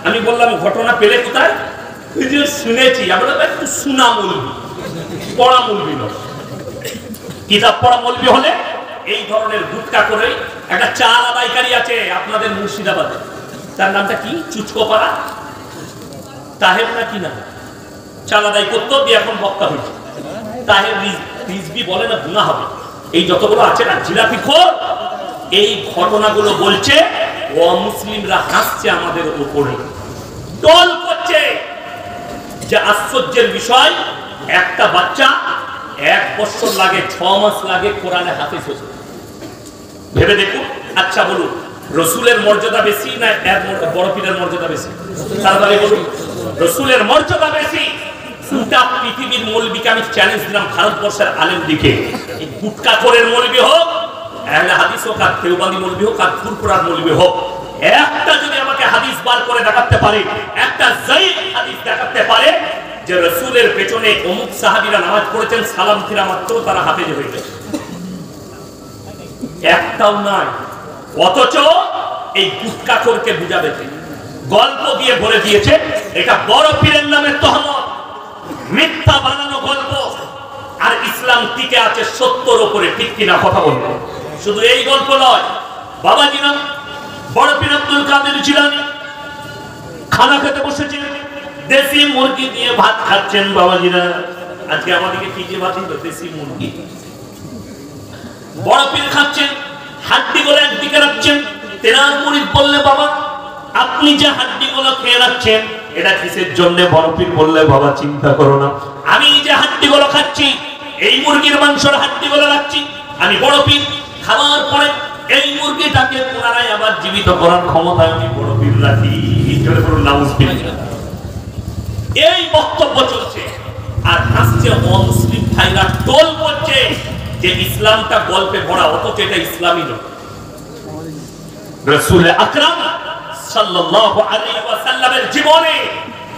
আমি বললাম ঘটনা পেলে কোথায়? শুনেছি। আমরা একটু শোনা মৌলবি, পড়া মৌলবি নয়। কিতাব পড়া মৌলবি হলে এই ধরনের গুটকা করে। একটা চাল আদায়কারী আছে আপনাদের মুর্শিদাবাদে, তার নামটা কি, চুচকোপাড়া তাহের না কি না, চাল আদায় করতো, দিয়ে এখন বক্তা হয়েছে তাহের রিজভি বলে না, গুনাহ হবে। এই যতগুলো আছে না জিলাপি খোর, এই ঘটনাগুলো বলছে অমুসলিমরা হাসছে আমাদের উপরে, দল করছে। যে আশ্চর্যের বিষয়, একটা বাচ্চা 1 বছর লাগে, 6 মাস লাগে কোরআনে হাফেজ হতে। ভেবে দেখুন। আচ্ছা বলুন, রসুলের মর্যাদা বেশি না বড় পীরের মর্যাদা বেশি? তাড়াতাড়ি বলুন। রসুলের মর্যাদা বেশি। গোটা পৃথিবীর মৌলবীকে আমি চ্যালেঞ্জ দিলাম, ভারতবর্ষের আলেম দিকে, এই গুটকা খোরের মৌলবী হোক, আহলে হাদিস হোক, আর দেওবন্দি মৌলবী হোক, আর ফুরফুরার মৌলবী হোক, একটা যদি আমাকে হাদিস বার করে দেখাতে পারে, একটা যায়িফ হাদিস দেখাতে পারে যে রসুলের পেছনে অমুক সাহাবীরা নামাজ পড়েছেন, সালাম ফিরা মাত্র তারা হাফেজ হয়ে গেছে, একটাও নাই। অথচ এই গুটকাখোরকে বুঝাবে গল্প দিয়ে ভরে দিয়েছে এটা বড় পীরের নামে তহমত, মিথ্যা বানানো গল্প। আর ইসলাম টিকে আছে সত্যর উপরে, ঠিক কিনা কথা বলবো? শুধু এই গল্প নয়, বাবাজি নাম বড় পীর আব্দুল কাদের জিলানী খানা খেতে বসেছেন, দেশি মুরগি দিয়ে ভাত খাচ্ছেন। বাবাজিরা আজকে আমাদেরকে কি যে ভাত দিল, দেশি মুরগি। বড় পীর খাচ্ছেন, হাড্ডি গুলো একদিকে রাখছেন। তেনার মুরিদ বললে, বাবা আপনি যে হাড্ডি গুলো খেয়ে রাখছেন এটা কিসের জন্য? বড় পীর বললে, বাবা চিন্তা করো না, আমি যে হাড্ডি গুলো খাচ্ছি, এই মুরগির মাংসের হাড্ডি গুলো রাখছি, আমি বড় পীর খাওয়ার পরে এই মুরগিটাকে পুনরায় আবার জীবিত করার ক্ষমতা আমি বড় পীর রাখি। এই বক্তব্য চলছে, আর হাসছে অমুসলিম ভাইরা, টোল করছে যে ইসলামটা গল্পে ভরা, অথচ এটা ইসলামই নয়। রাসূল আকরাম সাল্লাল্লাহু আলাইহি ওয়াসাল্লামের জীবনে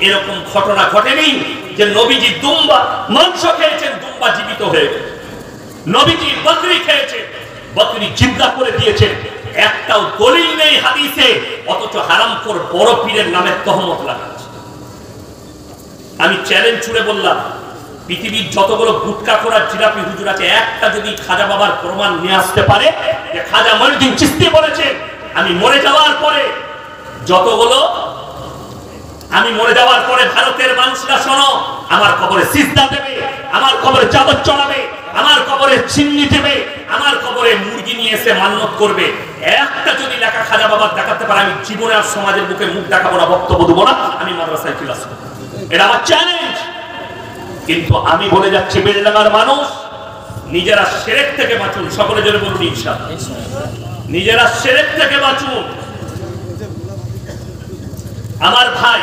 এরকম ঘটনা ঘটেনি যে নবীজি দুম্বা মাংস খেয়েছেন, দুম্বা জীবিত হয়ে গেছে। নবীজি বকরি খেয়েছেন, বকরি জিন্দা করে দিয়েছেন। একটাও দলিল নেই হাদিসে, অথচ হারামখোর বড় পীরের নামে তহমত লাগাচ্ছে। আমি চ্যালেঞ্জ ছুড়ে বললাম, পৃথিবীর যতগুলো গুটকাখোর আর জিলাপি হুজুর আছে, একটা যদি খাজা বাবার প্রমাণ নিয়ে আসতে পারে যে খাজা মঈনুদ্দিন চিশতি বলেছে আমি মরে যাওয়ার পরে যতগুলো, আমি মরে যাওয়ার পরে ভারতের মানুষরা শোনো, আমার কবরে সিজদা দেবে, আমার কবরে চাদর চড়াবে, আমার কবরে চিন্নি দেবে, আমার কবরে মুরগি নিয়ে এসে মান্নত করবে, একটা যদি লেখা খাজা বাবার দেখাতে পারে, আমি জীবনে আর সমাজের বুকে মুখ দেখাবো না, বক্তব্য দেবো না, আমি মাদ্রাসায় ফিরে আসবো। এটা আমার চ্যালেঞ্জ। কিন্তু আমি বলে যাচ্ছি, বেলডাঙ্গার মানুষ নিজেরা শিরক থেকে বাঁচুন। সকলে জোরে বলুন ইনশাআল্লাহ। নিজেরা শিরক থেকে বাঁচুন। আমার ভাই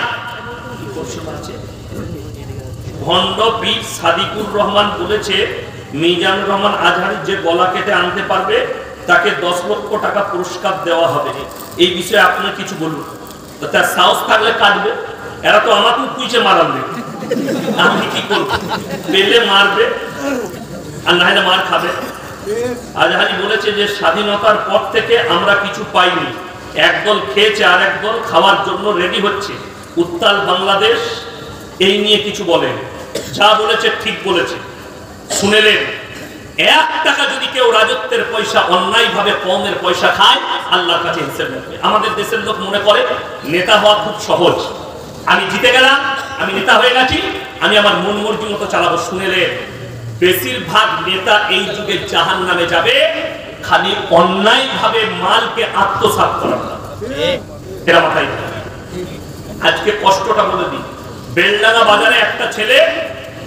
ভণ্ড পীর সাদিকুর রহমান বলেছে, মিজানুর রহমান আজহারী যে গলা কেটে আনতে পারবে তাকে 10 লক্ষ টাকা পুরস্কার দেওয়া হবে। এই বিষয়ে আপনি কিছু বলুন। তার সাহস থাকলে কাটবে। এরা তো আমাকেও কুইচে মারাবে, আমি কি করবো? পেলে মারবে আর না হলে মার খাবে। আজহারি বলেছে যে স্বাধীনতার পর থেকে আমরা কিছু পাইনি, একদল খেয়েছে আর একদল খাওয়ার জন্য রেডি হচ্ছে। উত্তাল বাংলাদেশ এই নিয়ে কিছু বলেন। যা বলেছে ঠিক বলেছে, শুনেলেন। 1 টাকা যদি কেউ রাজত্বের পয়সা অন্যায় ভাবে কমের পয়সা খায়, আল্লাহর কাছে হিসেব রাখবে। আমাদের দেশের লোক মনে করে নেতা হওয়া খুব সহজ, আমি জিতে গেলাম, আমি নেতা হয়ে গেছি, আমি আমার মন মর্জি মতো চালাবো। শুনেলেন, বেশিরভাগ নেতা এই যুগে জাহান্নামে যাবে খালি অন্যায় ভাবে মালকে আত্মসাৎ করার জন্য। এরা মাথায় রাখবে। আজকে কষ্টটা বলে দিই, বেলডাঙ্গা বাজারে একটা ছেলে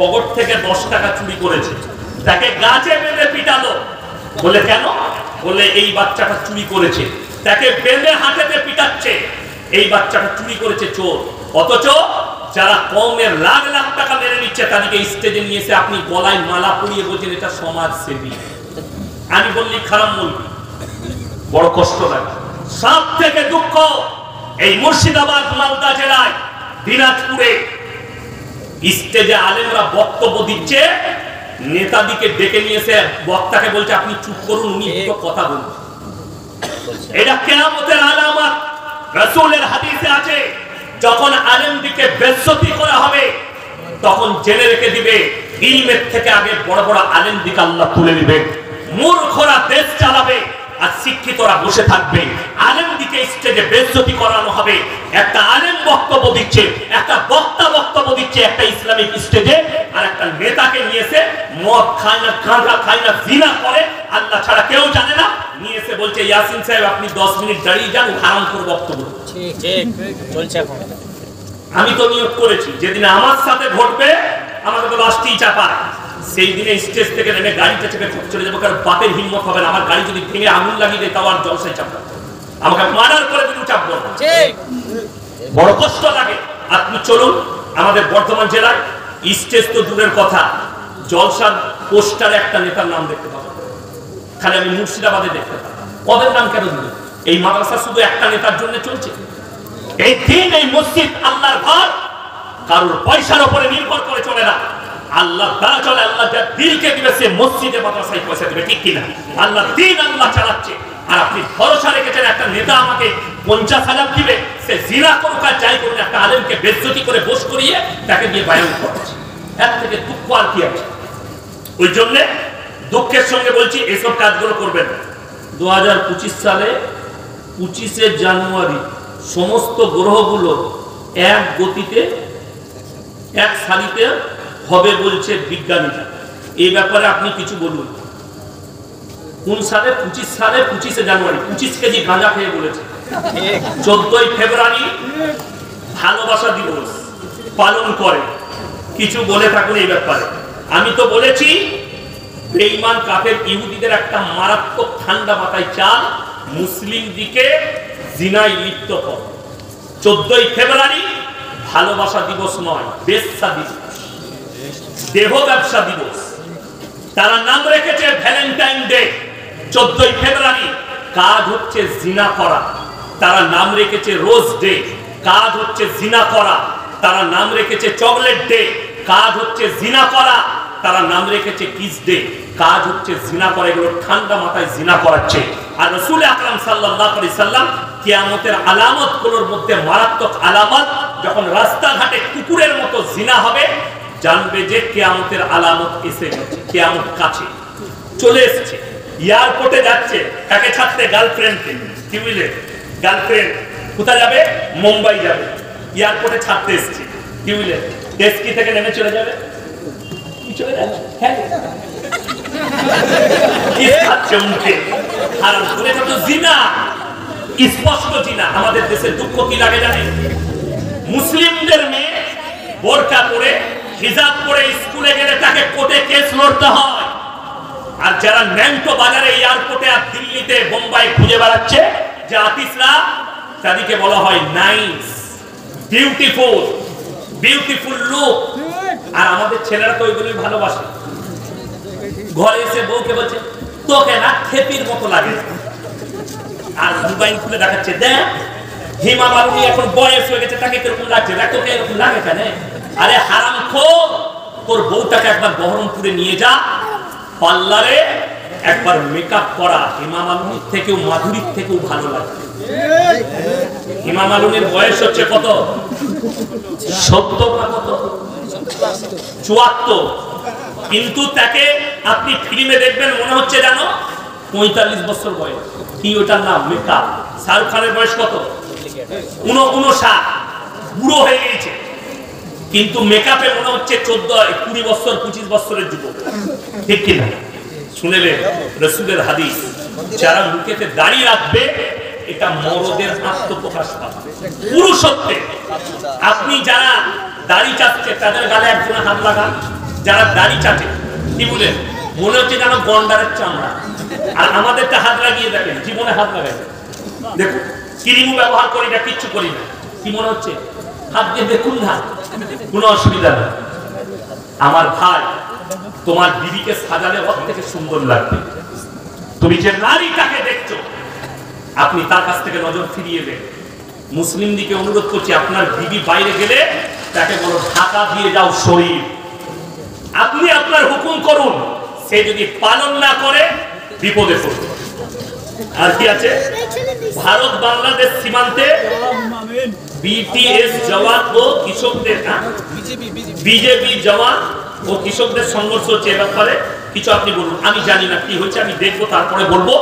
পকেট থেকে 10 টাকা চুরি করেছে, তাকে গাছে বেঁধে পিটালো। বলে কেন? বলে এই বাচ্চাটা চুরি করেছে। তাকে বেঁধে হাতেতে পিটাচ্ছে, এই বাচ্চাটা চুরি করেছে, চোর। অথচ যারা কমের লাখ লাখ টাকা মেরে নিচ্ছে তাদেরকে স্টেজে নিয়ে এসে আপনি গলায় মালা পরিয়ে বলছেন এটা সমাজসেবী। আমি বললি খারাপ বলবি, বড় কষ্ট লাগে। সব থেকে দুঃখ এই মুর্শিদাবাদ, মালদা জেলায়, দিনাজপুরে স্টেজে আলেমরা বক্তব্য দিচ্ছে, নেতাদিকে ডেকে নিয়ে এসে বক্তাকে বলছে আপনি চুপ করুন, উনি দুটো কথা বলুন। এটা কিয়ামতের আলামত। রাসূলের হাদিসে আছে, যখন আলেমদিকে বেইজ্জতি করা হবে তখন জেনে রেখে দিবে ইলমের থেকে আগে বড় বড় আলেমদিকে আল্লাহ তুলে দিবে। মূর্খরা দেশ চালাবে আর শিক্ষিতরা বসে থাকবে। আলেমদিকে স্টেজে বেইজ্জতি করানো হবে। একটা আলেম বক্তব্য দিচ্ছে, একটা বক্তা বক্তব্য দিচ্ছে একটা ইসলামিক স্টেজে, আর একটা নেতাকে নিয়ে এসে মদ খায় না, গাঁজা খায় না, জিনা করে, আল্লাহ ছাড়া কেউ জানে না, নিয়ে এসে বলছে ইয়াসিন সাহেব আপনি 10 মিনিট দাঁড়িয়ে যান, হারাম করে বক্তব্য। ঠিক ঠিক চলছে এখন। আমি তো নিয়োগ করেছি যেদিন আমার সাথে ঘটবে আমাকে তো লাস্টেই চাপায়, সেই দিনে স্টেজ থেকে নেমে গাড়িটা চেপে চলে যাবো, কারণ বাপের হিম্মত হবে না। আমার গাড়ি যদি ভেঙে আগুন লাগিয়ে দেয় তাও আর জলসায় চাপবো, আমাকে মার্ডার করে দিন চাপবো। বড় কষ্ট লাগে। আপনি চলুন আমাদের বর্ধমান জেলায়, স্টেজ তো দূরের কথা, জলসার পোস্টারে একটা নেতার নাম দেখতে পাবো, খালি আমি মুর্শিদাবাদে দেখতে পাবো। ওদের নাম কেন দিল? এই মাদ্রাসা শুধু একটা নেতার জন্য চলছে। এই দিন, এই মসজিদ আল্লাহর ঘর, কারোর পয়সার উপরে নির্ভর করে চলে না, আল্লাহ দ্বারা চলে। আল্লাহ যার দিলকে দিবে সে মসজিদে মাদ্রাসায় পয়সা দেবে, ঠিক কিনা? আল্লাহ দিন আল্লাহ চালাচ্ছে। আর আপনি ভরসা রেখেছেন একটা নেতা আমাকে 50,000 দিবে, সে জিনা করুক আর যাই করুন, একটা আলেমকে বেইজ্জতি করে বস করিয়ে তাকে দিয়ে বায়ান করাচ্ছে। এর থেকে দুঃখ আর কি আছে? ওই জন্য দুঃখের সঙ্গে বলছি এসব কাজগুলো করবেন না। 2025 সালে 25শে জানুয়ারি সমস্ত গ্রহগুলো এক গতিতে এক সারিতে হবে বলছে বিজ্ঞানীরা। এই ব্যাপারে আপনি কিছু বলুন। কোন সালে? 25 সালে 25শে জানুয়ারি 25 কেজি গাঁজা খেয়ে বলেছে। 14ই ফেব্রুয়ারি ভালোবাসা দিবস পালন করে। কিছু বলে থাকুন এই ব্যাপারে। আমি তো বলেছি বেঈমান কাফের ইহুদিদের একটা মারাত্মক ঠান্ডা মাথায় চাল, মুসলিম দিকে জিনায় লিপ্ত করে। 14ই ফেব্রুয়ারি ভালোবাসা দিবস নয়, বেশ্যা দিবস, দেহ ব্যবসা দিবস। তারা নাম রেখেছে ভ্যালেন্টাইন ডে। 14ই ফেব্রুয়ারি কাজ হচ্ছে জিনা করা, তারা নাম রেখেছে রোজ ডে, কাজ হচ্ছে জিনা করা। তারা নাম রেখেছে চকলেট ডে, কাজ হচ্ছে জিনা করা। তারা নাম রেখেছে কিস ডে, কাজ হচ্ছে জিনা করা। এগুলো ঠান্ডা মাথায় জিনা করাচ্ছে। আর রাসূল আকরাম সাল্লাল্লাহু আলাইহি সাল্লাম কিয়ামতের আলামতগুলোর মধ্যে মারাত্মক আলামত, যখন রাস্তাঘাটে কুকুরের মতো জিনা হবে জানবে যে কিয়ামতের আলামত এসে গেছে, কিয়ামত কাছে চলে এসেছে। এয়ারপোর্টে যাচ্ছে, কাকে ছাড়তে? গার্লফ্রেন্ডকে। কি বুঝলে? গার্লফ্রেন্ড কোথায় যাবে? মুম্বাই যাবে, এয়ারপোর্টে ছাড়তে এসেছে। কি বুঝলে? টেস্কি থেকে নেমে চলে যাবে, কি চলে যাবে? হ্যাঁ, কি খাচ্ছে মুখে? আর এটা তো জিনা, স্পষ্ট জিনা। আমাদের দেশে দুঃখ কি লাগে জানেন? মুসলিমদের মেয়ে বোরকা পরে হিজাব পরে স্কুলে গেলে তাকে কোর্টে কেস লড়তে হয়। আর যারা ন্যাংটো বাজারে, এয়ারপোর্টে আর দিল্লিতে বোম্বাই খুঁজে বেড়াচ্ছে যে আর্টিস্টরা, তাদেরকে বলা হয় নাইস, বিউটিফুল, বিউটিফুল লুক। আর আমাদের ছেলেরা তো ওইগুলোই ভালোবাসে। ঘরে এসে বউকে বলছে তোকে না খেপির মতো লাগে, আর মোবাইল খুলে দেখাচ্ছে দেখ হিমা মালিনী এখন বয়স হয়ে গেছে, তাকে কিরকম লাগছে, দেখ তোকে এরকম লাগে কেন? আরে হারামখোর, তোর বউটাকে একবার বহরমপুরে নিয়ে যা, পার্লারে একবার মেকআপ করা ইমাম আলমীর থেকেও মাধুরীর থেকেও ভালো লাগে। ইমাম আলমীর বয়স হচ্ছে কত? 70 না কত? 74। কিন্তু তাকে আপনি ফিল্মে দেখবেন মনে হচ্ছে জানো 45 বছর বয়স। কি ওটার নাম? মেকআপ। শাহরুখ খানের বয়স কত? 59। বুড়ো হয়ে গেছে, কিন্তু মেকআপে মনে হচ্ছে 14, 20 বছর, 25 বছরের যুবক। ঠিক কিনা? শুনেলেন রাসূলের হাদিস, যারা মুখেতে দাড়ি রাখবে এটা মরদের আত্মপ্রকাশ পাবে, পুরুষত্বে। আপনি যারা দাড়ি চাচ্ছে তাদের গালে একজন হাত লাগান। যারা দাড়ি চাটে কি বলেন মনে হচ্ছে যেন গন্ডারের চামড়া। আর আমাদেরটা হাত লাগিয়ে দেখেন, জীবনে হাত লাগাই দেখুন, ক্রিমও ব্যবহার করি না, কিচ্ছু করি না, কি মনে হচ্ছে? হাত দিয়ে দেখুন না, কোনো অসুবিধা নেই। আমার ভাই, তোমার বিবিকে সাজালে ওর থেকে সুন্দর লাগবে। তুমি যে নারীটাকে দেখছো আপনি তার কাছ থেকে নজর ফিরিয়ে দেন। মুসলিম দিকে অনুরোধ করছি, আপনার বিবি বাইরে গেলে তাকে বলো ঢাকা দিয়ে যাও শরীর। আপনি আপনার হুকুম করুন, সে যদি পালন না করে বিপদে পড়বে। আর কি আছে? ভারত বাংলাদেশ সীমান্তে বিটিএস জওয়ান ও কৃষকদের, বিজেপি জওয়ান ও কৃষকদের সংঘর্ষ হচ্ছে। এ ব্যাপারে কিছু আপনি বলুন। আমি জানি না কি হয়েছে, আমি দেখবো তারপরে বলবো।